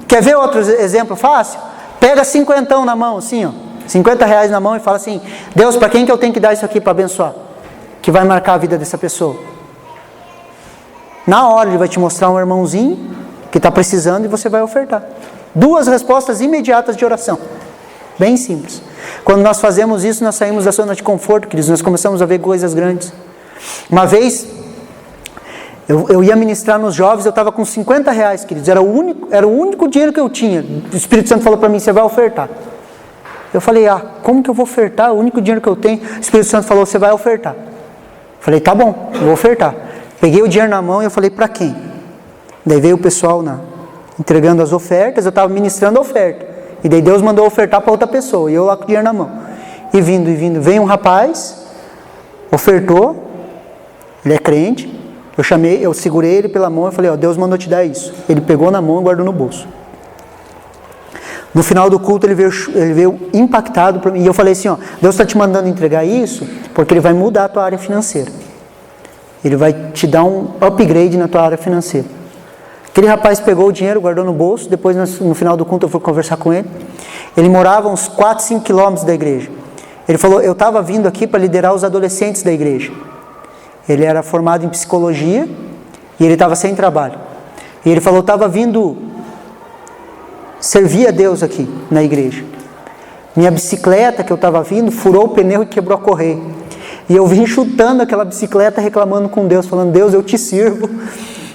S1: Quer ver outro exemplo fácil? Pega 50 na mão, assim, ó, 50 reais na mão e fala assim, Deus, para quem que eu tenho que dar isso aqui para abençoar? Que vai marcar a vida dessa pessoa. Na hora ele vai te mostrar um irmãozinho que está precisando e você vai ofertar. 2 respostas imediatas de oração. Bem simples. Quando nós fazemos isso, nós saímos da zona de conforto, queridos. Nós começamos a ver coisas grandes. Uma vez, eu ia ministrar nos jovens, eu estava com 50 reais, queridos. Era o único dinheiro que eu tinha. O Espírito Santo falou para mim, você vai ofertar. Eu falei, como que eu vou ofertar? O único dinheiro que eu tenho. O Espírito Santo falou, você vai ofertar. Eu falei, tá bom, eu vou ofertar. Peguei o dinheiro na mão e eu falei, para quem? Daí veio o pessoal entregando as ofertas, eu estava ministrando a oferta. E daí Deus mandou ofertar para outra pessoa, e eu lá com o dinheiro na mão. E vindo, veio um rapaz, ofertou, ele é crente, eu segurei ele pela mão e falei, Deus mandou te dar isso. Ele pegou na mão e guardou no bolso. No final do culto ele veio impactado para mim, e eu falei assim, Deus está te mandando entregar isso, porque Ele vai mudar a tua área financeira. Ele vai te dar um upgrade na tua área financeira. Aquele rapaz pegou o dinheiro, guardou no bolso. Depois, no final do culto, eu fui conversar com ele. Ele morava uns 4, 5 quilômetros da igreja. Ele falou, eu estava vindo aqui para liderar os adolescentes da igreja. Ele era formado em psicologia e ele estava sem trabalho. E ele falou, eu estava vindo servir a Deus aqui na igreja. Minha bicicleta que eu estava vindo furou o pneu e quebrou a correia. E eu vim chutando aquela bicicleta, reclamando com Deus, falando: Deus, eu te sirvo.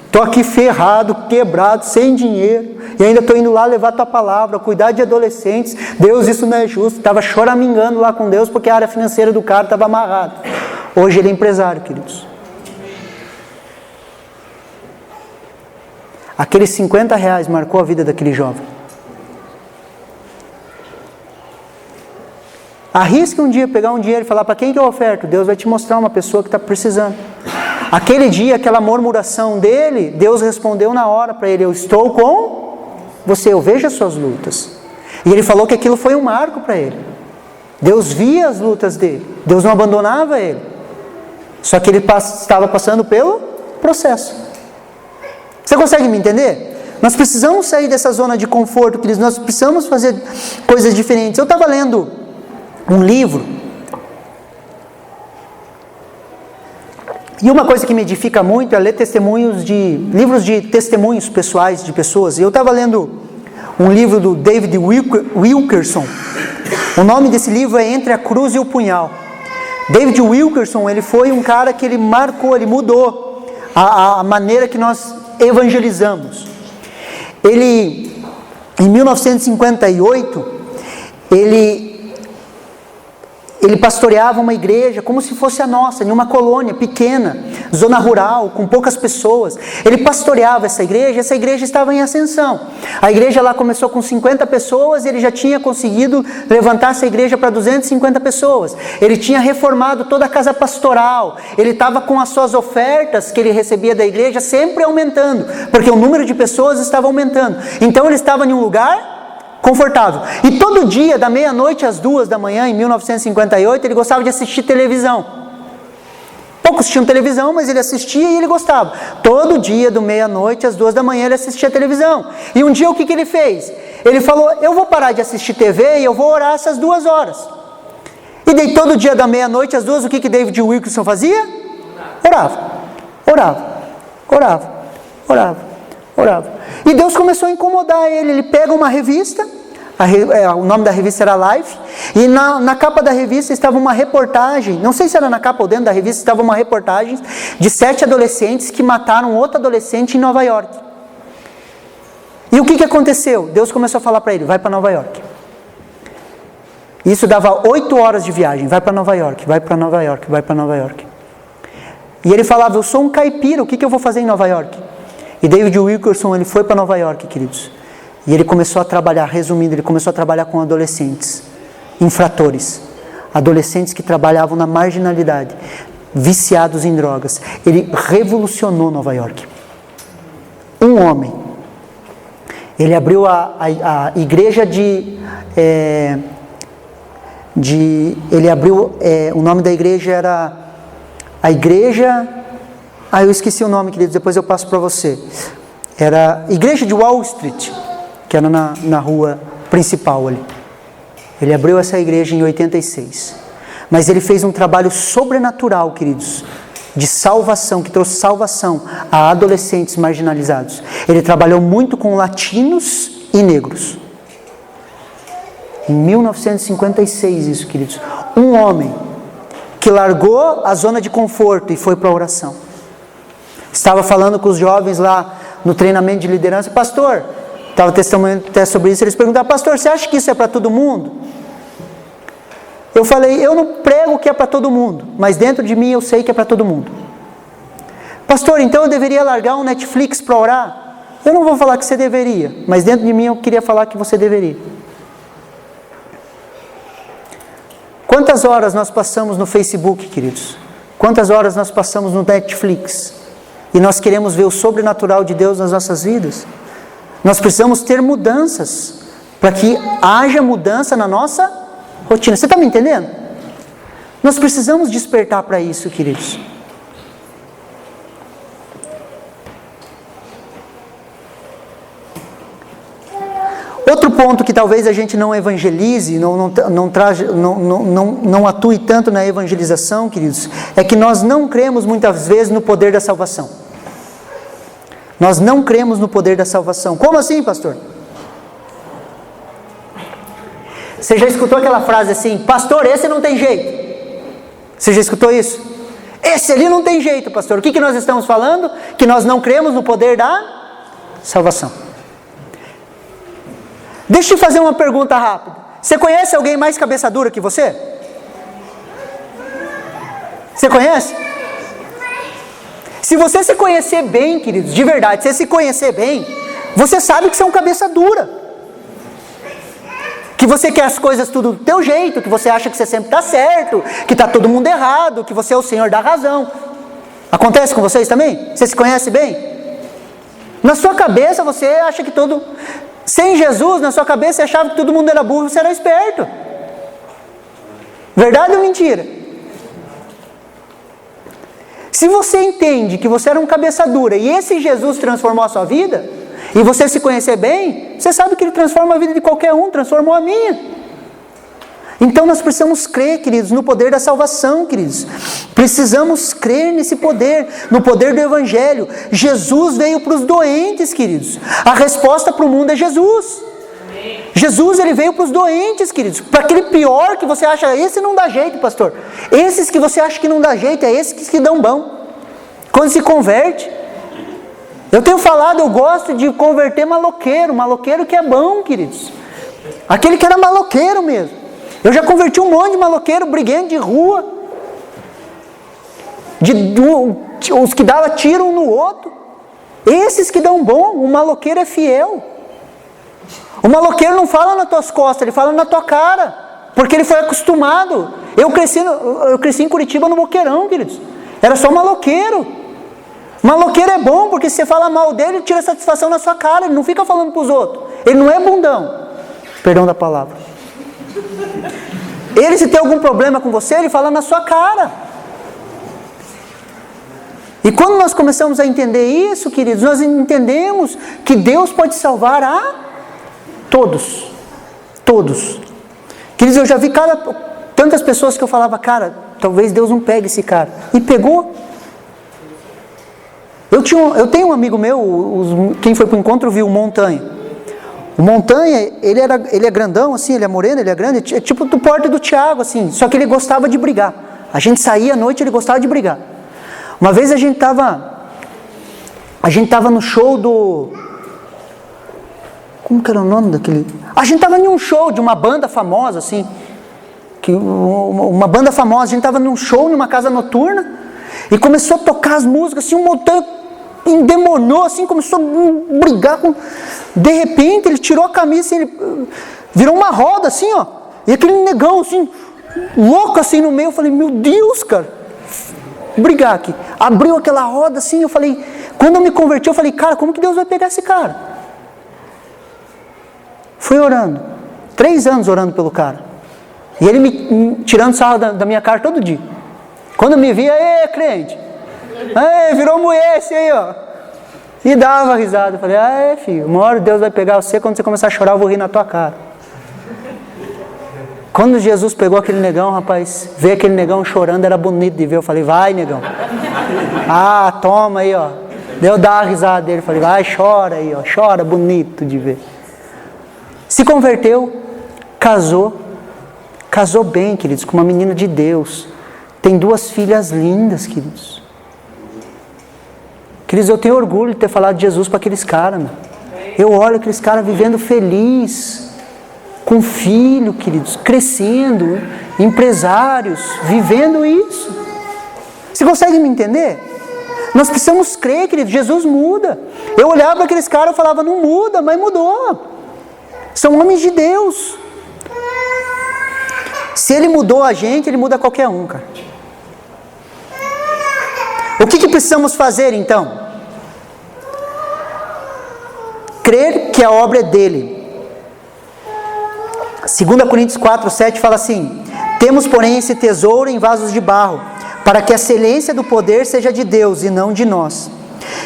S1: Estou aqui ferrado, quebrado, sem dinheiro, e ainda estou indo lá levar a tua palavra, cuidar de adolescentes. Deus, isso não é justo. Estava choramingando lá com Deus, porque a área financeira do cara estava amarrada. Hoje ele é empresário, queridos. Aqueles 50 reais marcou a vida daquele jovem. Arrisque um dia pegar um dinheiro e falar: para quem que eu oferto? Deus vai te mostrar uma pessoa que está precisando. Aquele dia, aquela murmuração dele, Deus respondeu na hora para ele: eu estou com você, eu vejo as suas lutas. E ele falou que aquilo foi um marco para ele. Deus via as lutas dele, Deus não abandonava ele. Só que ele estava passando pelo processo. Você consegue me entender? Nós precisamos sair dessa zona de conforto, queridos. Nós precisamos fazer coisas diferentes. Eu estava lendo um livro, e uma coisa que me edifica muito é ler livros de testemunhos pessoais de pessoas. E eu estava lendo um livro do David Wilkerson. O nome desse livro é Entre a Cruz e o Punhal. David Wilkerson, ele foi um cara que ele marcou, ele mudou a maneira que nós evangelizamos. Ele, em 1958, ele pastoreava uma igreja como se fosse a nossa, em uma colônia pequena, zona rural, com poucas pessoas. Ele pastoreava essa igreja estava em ascensão. A igreja lá começou com 50 pessoas e ele já tinha conseguido levantar essa igreja para 250 pessoas. Ele tinha reformado toda a casa pastoral, ele estava com as suas ofertas que ele recebia da igreja sempre aumentando, porque o número de pessoas estava aumentando. Então ele estava em um lugar confortável. E todo dia, da meia-noite às 2 da manhã, em 1958, ele gostava de assistir televisão. Poucos tinham televisão, mas ele assistia e ele gostava. Todo dia, da meia-noite às 2 da manhã, ele assistia televisão. E um dia, o que ele fez? Ele falou: eu vou parar de assistir TV e eu vou orar essas 2 horas. E daí, todo dia, da meia-noite às 2, o que David Wilkerson fazia? Orava. E Deus começou a incomodar ele. Ele pega uma revista, o nome da revista era Life, e na capa da revista estava uma reportagem, não sei se era na capa ou dentro da revista, estava uma reportagem de 7 adolescentes que mataram outro adolescente em Nova York. E o que aconteceu? Deus começou a falar para ele: vai para Nova York. Isso dava 8 horas de viagem. Vai para Nova York, vai para Nova York, vai para Nova York. E ele falava: eu sou um caipira, o que eu vou fazer em Nova York? E David Wilkerson, ele foi para Nova York, queridos. E ele começou a trabalhar, resumindo, ele começou a trabalhar com adolescentes, infratores. Adolescentes que trabalhavam na marginalidade, viciados em drogas. Ele revolucionou Nova York. Um homem. Ele abriu a igreja o nome da igreja era a igreja... eu esqueci o nome, queridos, depois eu passo para você. Era a igreja de Wall Street, que era na rua principal ali. Ele abriu essa igreja em 86. Mas ele fez um trabalho sobrenatural, queridos, de salvação, que trouxe salvação a adolescentes marginalizados. Ele trabalhou muito com latinos e negros. Em 1956, isso, queridos. Um homem que largou a zona de conforto e foi para a oração. Estava falando com os jovens lá no treinamento de liderança: pastor, estava testemunhando até sobre isso, eles perguntaram: pastor, você acha que isso é para todo mundo? Eu falei: eu não prego que é para todo mundo, mas dentro de mim eu sei que é para todo mundo. Pastor, então eu deveria largar um Netflix para orar? Eu não vou falar que você deveria, mas dentro de mim eu queria falar que você deveria. Quantas horas nós passamos no Facebook, queridos? Quantas horas nós passamos no Netflix? E nós queremos ver o sobrenatural de Deus nas nossas vidas. Nós precisamos ter mudanças, para que haja mudança na nossa rotina. Você está me entendendo? Nós precisamos despertar para isso, queridos. Outro ponto que talvez a gente não evangelize, não atue tanto na evangelização, queridos, é que nós não cremos muitas vezes no poder da salvação. Nós não cremos no poder da salvação. Como assim, pastor? Você já escutou aquela frase assim: pastor, esse não tem jeito. Você já escutou isso? Esse ali não tem jeito, pastor. O que nós estamos falando? Que nós não cremos no poder da salvação. Deixa eu fazer uma pergunta rápida. Você conhece alguém mais cabeça dura que você? Você conhece? Se você se conhecer bem, queridos, de verdade, se você se conhecer bem, você sabe que você é um cabeça dura. Que você quer as coisas tudo do teu jeito, que você acha que você sempre está certo, que está todo mundo errado, que você é o senhor da razão. Acontece com vocês também? Você se conhece bem? Na sua cabeça você acha que todo... Sem Jesus, na sua cabeça você achava que todo mundo era burro, você era esperto. Verdade ou mentira? Se você entende que você era um cabeça dura e esse Jesus transformou a sua vida, e você se conhecer bem, você sabe que Ele transforma a vida de qualquer um, transformou a minha. Então nós precisamos crer, queridos, no poder da salvação, queridos. Precisamos crer nesse poder, no poder do Evangelho. Jesus veio para os doentes, queridos. A resposta para o mundo é Jesus. Jesus, Ele veio para os doentes, queridos. Para aquele pior que você acha, esse não dá jeito, pastor. Esses que você acha que não dá jeito, é esses que dão bom. Quando se converte. Eu tenho falado, eu gosto de converter maloqueiro que é bom, queridos. Aquele que era maloqueiro mesmo. Eu já converti um monte de maloqueiro, briguento de rua. Os que davam tiro um no outro. Esses que dão bom, o maloqueiro é fiel. O maloqueiro não fala nas tuas costas, ele fala na tua cara. Porque ele foi acostumado. Eu cresci em Curitiba no boqueirão, queridos. Era só maloqueiro. Maloqueiro é bom, porque se você fala mal dele, ele tira satisfação na sua cara, ele não fica falando para os outros. Ele não é bundão. Perdão da palavra. Ele, se tem algum problema com você, ele fala na sua cara. E quando nós começamos a entender isso, queridos, nós entendemos que Deus pode salvar a todos. Todos. Queridos, eu já vi tantas pessoas que eu falava, cara, talvez Deus não pegue esse cara. E pegou. Eu tenho um amigo meu, quem foi para o encontro viu o Montanha. O Montanha, ele é grandão, assim, ele é moreno, ele é grande, é tipo do porte do Tiago, assim, só que ele gostava de brigar. A gente saía à noite, ele gostava de brigar. Uma vez a gente tava no show do... Como que era o nome daquele... A gente tava em um show de uma banda famosa, assim, uma banda famosa, a gente tava num show, numa casa noturna, e começou a tocar as músicas, assim, um Montanha endemoniou, assim, começou a brigar com... De repente, ele tirou a camisa, assim, ele virou uma roda, assim, ó, e aquele negão, assim, louco, assim, no meio, eu falei, meu Deus, cara, brigar aqui. Abriu aquela roda, assim, eu falei, quando eu me converti, eu falei, cara, como que Deus vai pegar esse cara? Fui orando, 3 anos orando pelo cara, e ele me tirando sarro da minha cara todo dia. Quando eu me via, crente, virou mulher esse aí, ó. E dava risada. Eu falei, filho, uma hora Deus vai pegar você, quando você começar a chorar, eu vou rir na tua cara. Quando Jesus pegou aquele negão, rapaz, ver aquele negão chorando, era bonito de ver. Eu falei, vai, negão. Toma aí, ó. Deu dar a risada dele. Eu falei, vai, chora aí, ó. Chora, bonito de ver. Se converteu, casou bem, queridos, com uma menina de Deus. Tem 2 filhas lindas, queridos. Queridos, eu tenho orgulho de ter falado de Jesus para aqueles caras, meu. Eu olho aqueles caras vivendo feliz, com filho, queridos, crescendo, empresários, vivendo isso. Você consegue me entender? Nós precisamos crer, queridos, Jesus muda. Eu olhava para aqueles caras e falava, não muda, mas mudou. São homens de Deus. Se Ele mudou a gente, Ele muda qualquer um, cara. O que precisamos fazer então? Crer que a obra é dele. 2 Coríntios 4:7 fala assim: temos, porém, esse tesouro em vasos de barro, para que a excelência do poder seja de Deus e não de nós.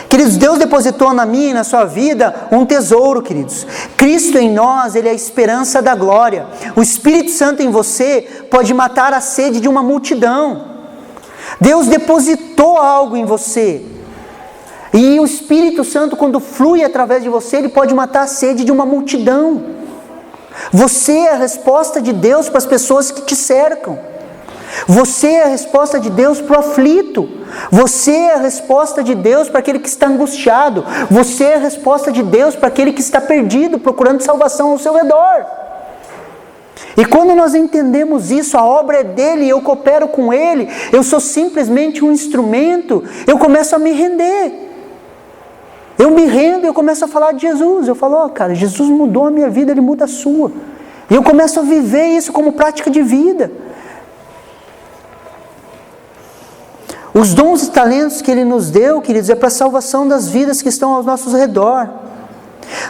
S1: Queridos, Deus depositou na minha e na sua vida um tesouro, queridos. Cristo em nós, Ele é a esperança da glória. O Espírito Santo em você pode matar a sede de uma multidão. Deus depositou algo em você. E o Espírito Santo, quando flui através de você, ele pode matar a sede de uma multidão. Você é a resposta de Deus para as pessoas que te cercam. Você é a resposta de Deus para o aflito. Você é a resposta de Deus para aquele que está angustiado. Você é a resposta de Deus para aquele que está perdido, procurando salvação ao seu redor. E quando nós entendemos isso, a obra é dele, eu coopero com ele, eu sou simplesmente um instrumento, eu começo a me render. Eu me rendo e eu começo a falar de Jesus. Eu falo, cara, Jesus mudou a minha vida, ele muda a sua. E eu começo a viver isso como prática de vida. Os dons e talentos que ele nos deu, queridos, é para a salvação das vidas que estão ao nosso redor.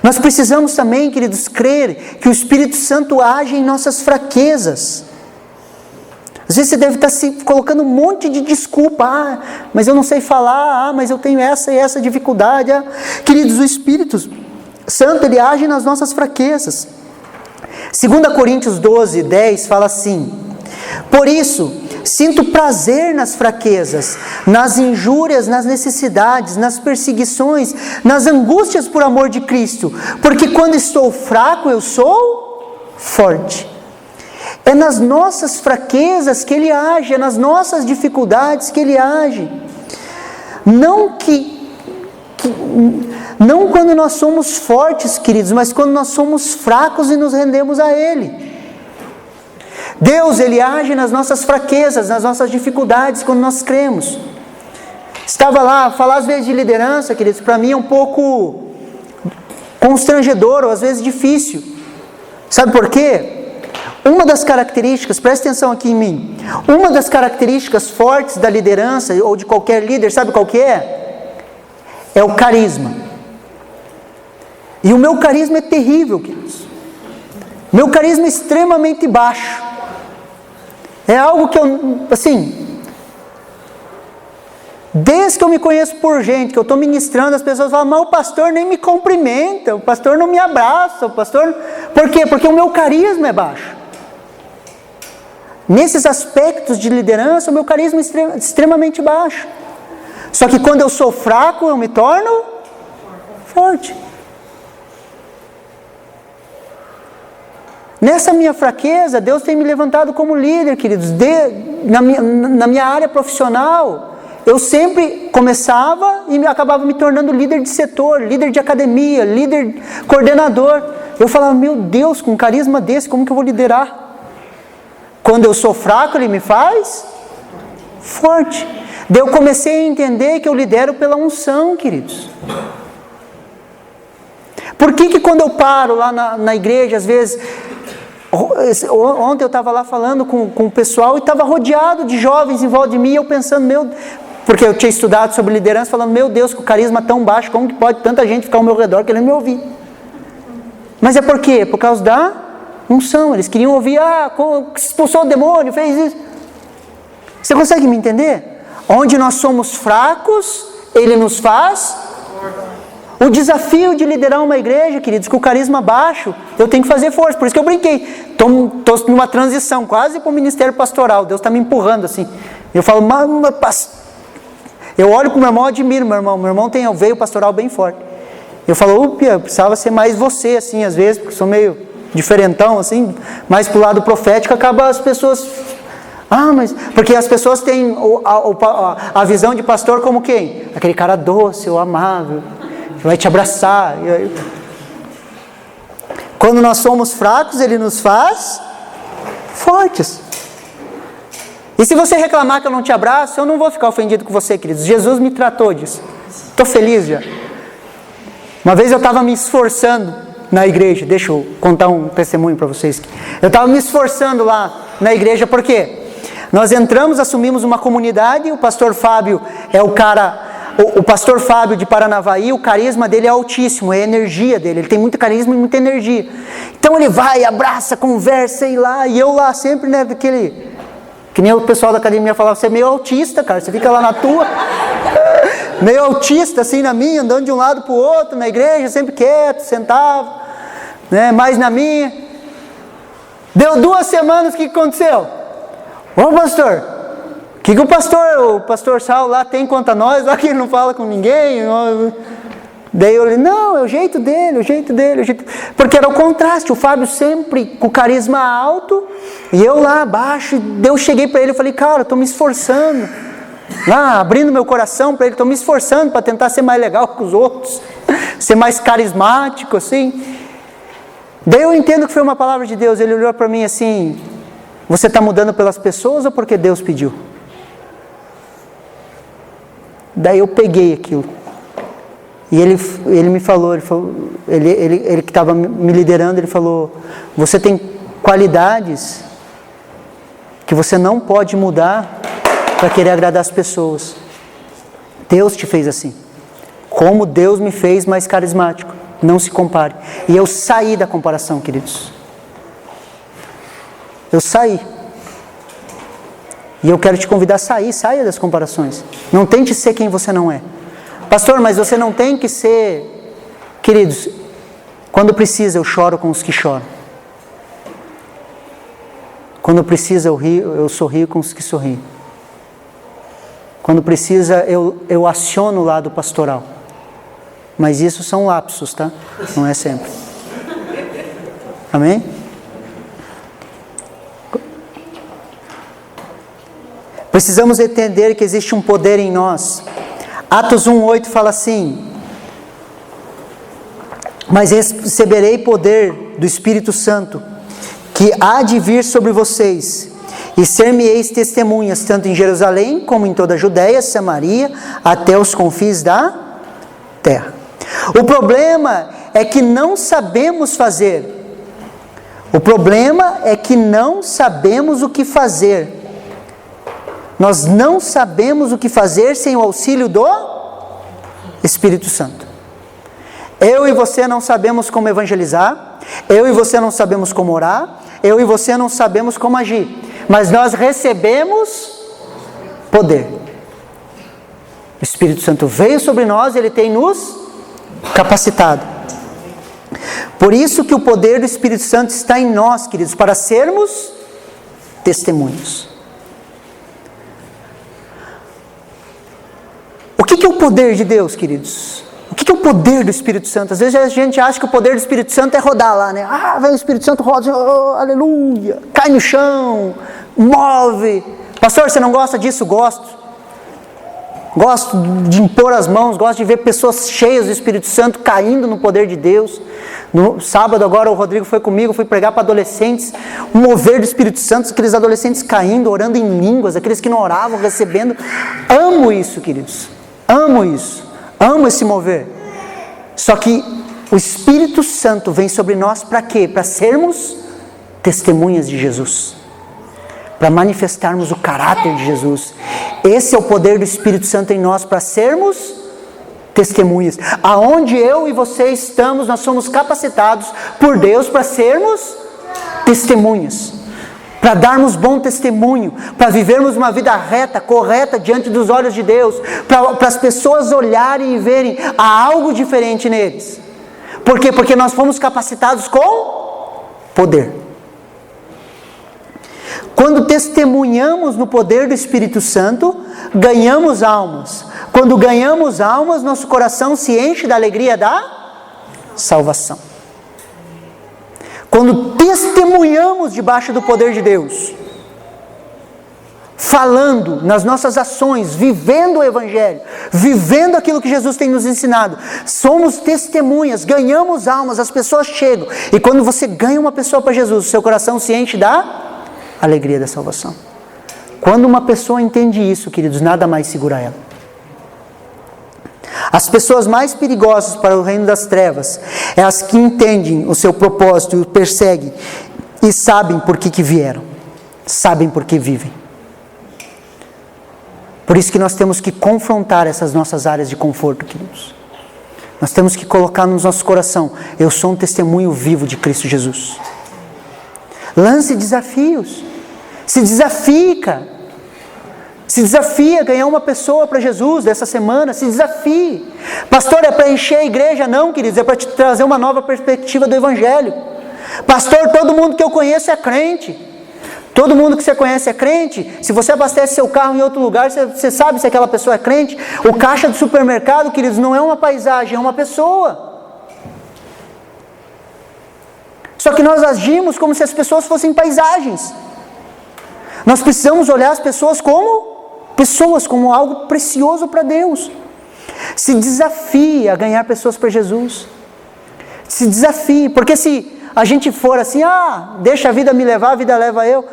S1: Nós precisamos também, queridos, crer que o Espírito Santo age em nossas fraquezas. Às vezes você deve estar se colocando um monte de desculpa. Mas eu não sei falar. Mas eu tenho essa e essa dificuldade. Queridos, o Espírito Santo, ele age nas nossas fraquezas. 2 Coríntios 12, 10 fala assim: por isso, sinto prazer nas fraquezas, nas injúrias, nas necessidades, nas perseguições, nas angústias por amor de Cristo, porque quando estou fraco, eu sou forte. É nas nossas fraquezas que ele age, é nas nossas dificuldades que ele age. Não quando nós somos fortes, queridos, mas quando nós somos fracos e nos rendemos a ele. Deus, ele age nas nossas fraquezas, nas nossas dificuldades, quando nós cremos. Estava lá, falar às vezes de liderança, queridos, para mim é um pouco constrangedor, ou às vezes difícil. Sabe por quê? Uma das características, presta atenção aqui em mim, uma das características fortes da liderança, ou de qualquer líder, sabe qual que é? É o carisma. E o meu carisma é terrível, queridos. Meu carisma é extremamente baixo. É algo que eu, assim, desde que eu me conheço por gente, que eu estou ministrando, as pessoas falam, mas o pastor nem me cumprimenta, o pastor não me abraça, o pastor... Por quê? Porque o meu carisma é baixo. Nesses aspectos de liderança, o meu carisma é extremamente baixo. Só que quando eu sou fraco, eu me torno forte. Nessa minha fraqueza, Deus tem me levantado como líder, queridos. Na minha área profissional, eu sempre começava e acabava me tornando líder de setor, líder de academia, líder coordenador. Eu falava, meu Deus, com um carisma desse, como que eu vou liderar? Quando eu sou fraco, ele me faz forte. Daí eu comecei a entender que eu lidero pela unção, queridos. Por que quando eu paro lá na igreja, às vezes... Ontem eu estava lá falando com o pessoal e estava rodeado de jovens em volta de mim, e eu pensando, porque eu tinha estudado sobre liderança, falando, meu Deus, com o carisma tão baixo, como que pode tanta gente ficar ao meu redor querendo me ouvir? Mas é por quê? Por causa da unção. Eles queriam ouvir, expulsou o demônio, fez isso. Você consegue me entender? Onde nós somos fracos, ele nos faz. O desafio de liderar uma igreja, queridos, com o carisma baixo, eu tenho que fazer força. Por isso que eu brinquei. Estou numa transição, quase para o ministério pastoral. Deus está me empurrando assim. Eu falo, eu olho para o meu irmão, admiro meu irmão. Meu irmão tem veio pastoral bem forte. Eu falo, eu precisava ser mais você, assim, às vezes, porque sou meio diferentão, assim, mais para o lado profético, acaba as pessoas... mas... Porque as pessoas têm a visão de pastor como quem? Aquele cara doce ou amável, que vai te abraçar. Quando nós somos fracos, ele nos faz fortes. E se você reclamar que eu não te abraço, eu não vou ficar ofendido com você, queridos. Jesus me tratou disso. Estou feliz já. Uma vez eu estava me esforçando na igreja, deixa eu contar um testemunho para vocês. Eu estava me esforçando lá na igreja, por quê? Nós entramos, assumimos uma comunidade, o pastor Fábio é o cara... O pastor Fábio de Paranavaí, o carisma dele é altíssimo, é a energia dele, ele tem muito carisma e muita energia. Então ele vai, abraça, conversa e lá, e eu lá sempre, né, daquele... Que nem o pessoal da academia falava, você é meio autista, cara, você fica lá na tua, meio autista assim na minha, andando de um lado para o outro, na igreja, sempre quieto, sentava, né, mais na minha. Deu 2 semanas, o que aconteceu? Ô pastor, o pastor Saulo lá tem contra nós, lá que ele não fala com ninguém. Daí eu falei, não, é o jeito dele, porque era o contraste, o Fábio sempre com carisma alto, e eu lá abaixo. Daí eu cheguei para ele e falei, cara, eu estou me esforçando, lá abrindo meu coração para ele, estou me esforçando para tentar ser mais legal que os outros, ser mais carismático, assim. Daí eu entendo que foi uma palavra de Deus. Ele olhou para mim assim, você está mudando pelas pessoas ou porque Deus pediu? Daí eu peguei aquilo. E ele me falou, ele que estava me liderando, ele falou, você tem qualidades que você não pode mudar para querer agradar as pessoas. Deus te fez assim. Como Deus me fez mais carismático. Não se compare. E eu saí da comparação, queridos. Eu saí. E eu quero te convidar a sair. Saia das comparações. Não tente ser quem você não é. Pastor, mas você não tem que ser... Queridos, quando precisa eu choro com os que choram. Quando precisa eu sorrio com os que sorriem. Quando precisa eu aciono o lado pastoral. Mas isso são lapsos, tá? Não é sempre. Amém? Precisamos entender que existe um poder em nós. Atos 1:8 fala assim: mas receberei poder do Espírito Santo, que há de vir sobre vocês, e ser-me-eis testemunhas, tanto em Jerusalém, como em toda a Judéia, Samaria, até os confins da terra. O problema é que não sabemos fazer. O problema é que não sabemos o que fazer. Nós não sabemos o que fazer sem o auxílio do Espírito Santo. Eu e você não sabemos como evangelizar. Eu e você não sabemos como orar. Eu e você não sabemos como agir. Mas nós recebemos poder. O Espírito Santo veio sobre nós, Ele tem nos capacitado. Por isso que o poder do Espírito Santo está em nós, queridos, para sermos testemunhos. O que é o poder de Deus, queridos? O que é o poder do Espírito Santo? Às vezes a gente acha que o poder do Espírito Santo é rodar lá, né? Ah, vem o Espírito Santo, roda, oh, aleluia, cai no chão, move. Pastor, você não gosta disso? Gosto. Gosto de impor as mãos, gosto de ver pessoas cheias do Espírito Santo caindo no poder de Deus. No sábado agora o Rodrigo foi comigo, fui pregar para adolescentes, o mover do Espírito Santo, aqueles adolescentes caindo, orando em línguas, aqueles que não oravam, recebendo. Amo isso, queridos, amo isso, amo esse mover. Só que o Espírito Santo vem sobre nós para quê? Para sermos testemunhas de Jesus, para manifestarmos o caráter de Jesus. Esse é o poder do Espírito Santo em nós, para sermos testemunhas. Aonde eu e você estamos, nós somos capacitados por Deus para sermos testemunhas, para darmos bom testemunho, para vivermos uma vida reta, correta diante dos olhos de Deus, para as pessoas olharem e verem há algo diferente neles. Por quê? Porque nós fomos capacitados com poder. Quando testemunhamos no poder do Espírito Santo, ganhamos almas. Quando ganhamos almas, nosso coração se enche da alegria da salvação. Quando testemunhamos debaixo do poder de Deus, falando nas nossas ações, vivendo o Evangelho, vivendo aquilo que Jesus tem nos ensinado, somos testemunhas, ganhamos almas, as pessoas chegam. E quando você ganha uma pessoa para Jesus, o seu coração se enche da alegria da salvação. Quando uma pessoa entende isso, queridos, nada mais segura ela. As pessoas mais perigosas para o reino das trevas é as que entendem o seu propósito, o perseguem e sabem por que vieram, sabem por que vivem. Por isso que nós temos que confrontar essas nossas áreas de conforto, queridos. Nós temos que colocar no nosso coração: eu sou um testemunho vivo de Cristo Jesus. Lance desafios. Se desafie, cara. Se desafie a ganhar uma pessoa para Jesus dessa semana. Se desafie. Pastor, é para encher a igreja? Não, queridos. É para te trazer uma nova perspectiva do Evangelho. Pastor, todo mundo que eu conheço é crente. Todo mundo que você conhece é crente. Se você abastece seu carro em outro lugar, você sabe se aquela pessoa é crente. O caixa do supermercado, queridos, não é uma paisagem, é uma pessoa. Só que nós agimos como se as pessoas fossem paisagens. Nós precisamos olhar as pessoas, como algo precioso para Deus. Se desafie a ganhar pessoas para Jesus. Se desafie, porque se a gente for assim, deixa a vida me levar, a vida leva eu.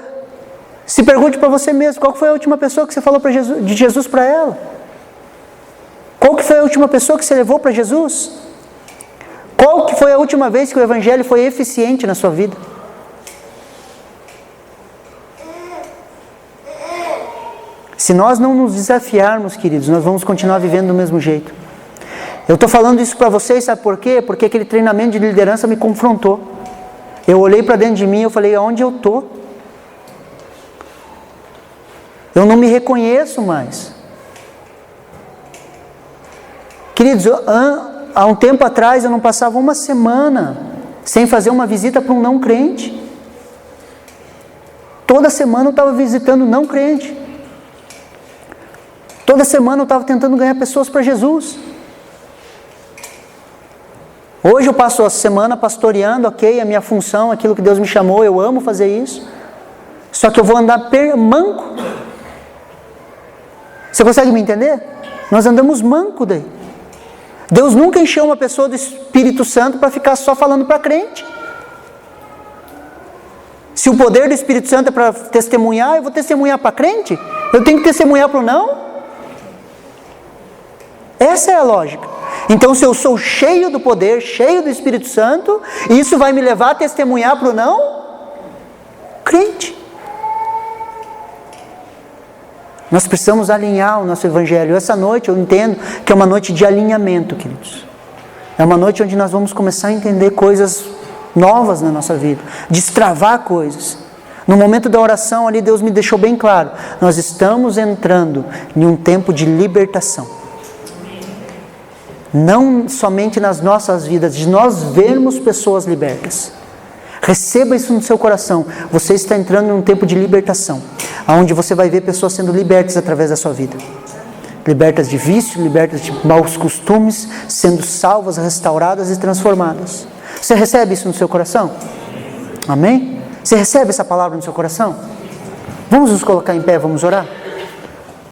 S1: Se pergunte para você mesmo, qual foi a última pessoa que você falou de Jesus para ela? Qual que foi a última pessoa que você levou para Jesus? Qual que foi a última vez que o Evangelho foi eficiente na sua vida? Se nós não nos desafiarmos, queridos, nós vamos continuar vivendo do mesmo jeito. Eu estou falando isso para vocês, sabe por quê? Porque aquele treinamento de liderança me confrontou. Eu olhei para dentro de mim e eu falei, aonde eu estou? Eu não me reconheço mais. Queridos, há um tempo atrás eu não passava uma semana sem fazer uma visita para um não crente. Toda semana eu estava visitando um não crente. Toda semana eu estava tentando ganhar pessoas para Jesus. Hoje eu passo a semana pastoreando, ok, a minha função, aquilo que Deus me chamou, eu amo fazer isso. Só que eu vou andar manco. Você consegue me entender? Nós andamos manco daí. Deus nunca encheu uma pessoa do Espírito Santo para ficar só falando para crente. Se o poder do Espírito Santo é para testemunhar, eu vou testemunhar para crente? Eu tenho que testemunhar para o não? Essa é a lógica. Então, se eu sou cheio do poder, cheio do Espírito Santo, isso vai me levar a testemunhar para o não? Crente. Nós precisamos alinhar o nosso Evangelho. Essa noite eu entendo que é uma noite de alinhamento, queridos. É uma noite onde nós vamos começar a entender coisas novas na nossa vida, destravar coisas. No momento da oração ali, Deus me deixou bem claro, nós estamos entrando em um tempo de libertação. Não somente nas nossas vidas, de nós vermos pessoas libertas. Receba isso no seu coração. Você está entrando em um tempo de libertação, onde você vai ver pessoas sendo libertas através da sua vida. Libertas de vício, libertas de maus costumes, sendo salvas, restauradas e transformadas. Você recebe isso no seu coração? Amém? Você recebe essa palavra no seu coração? Vamos nos colocar em pé, vamos orar?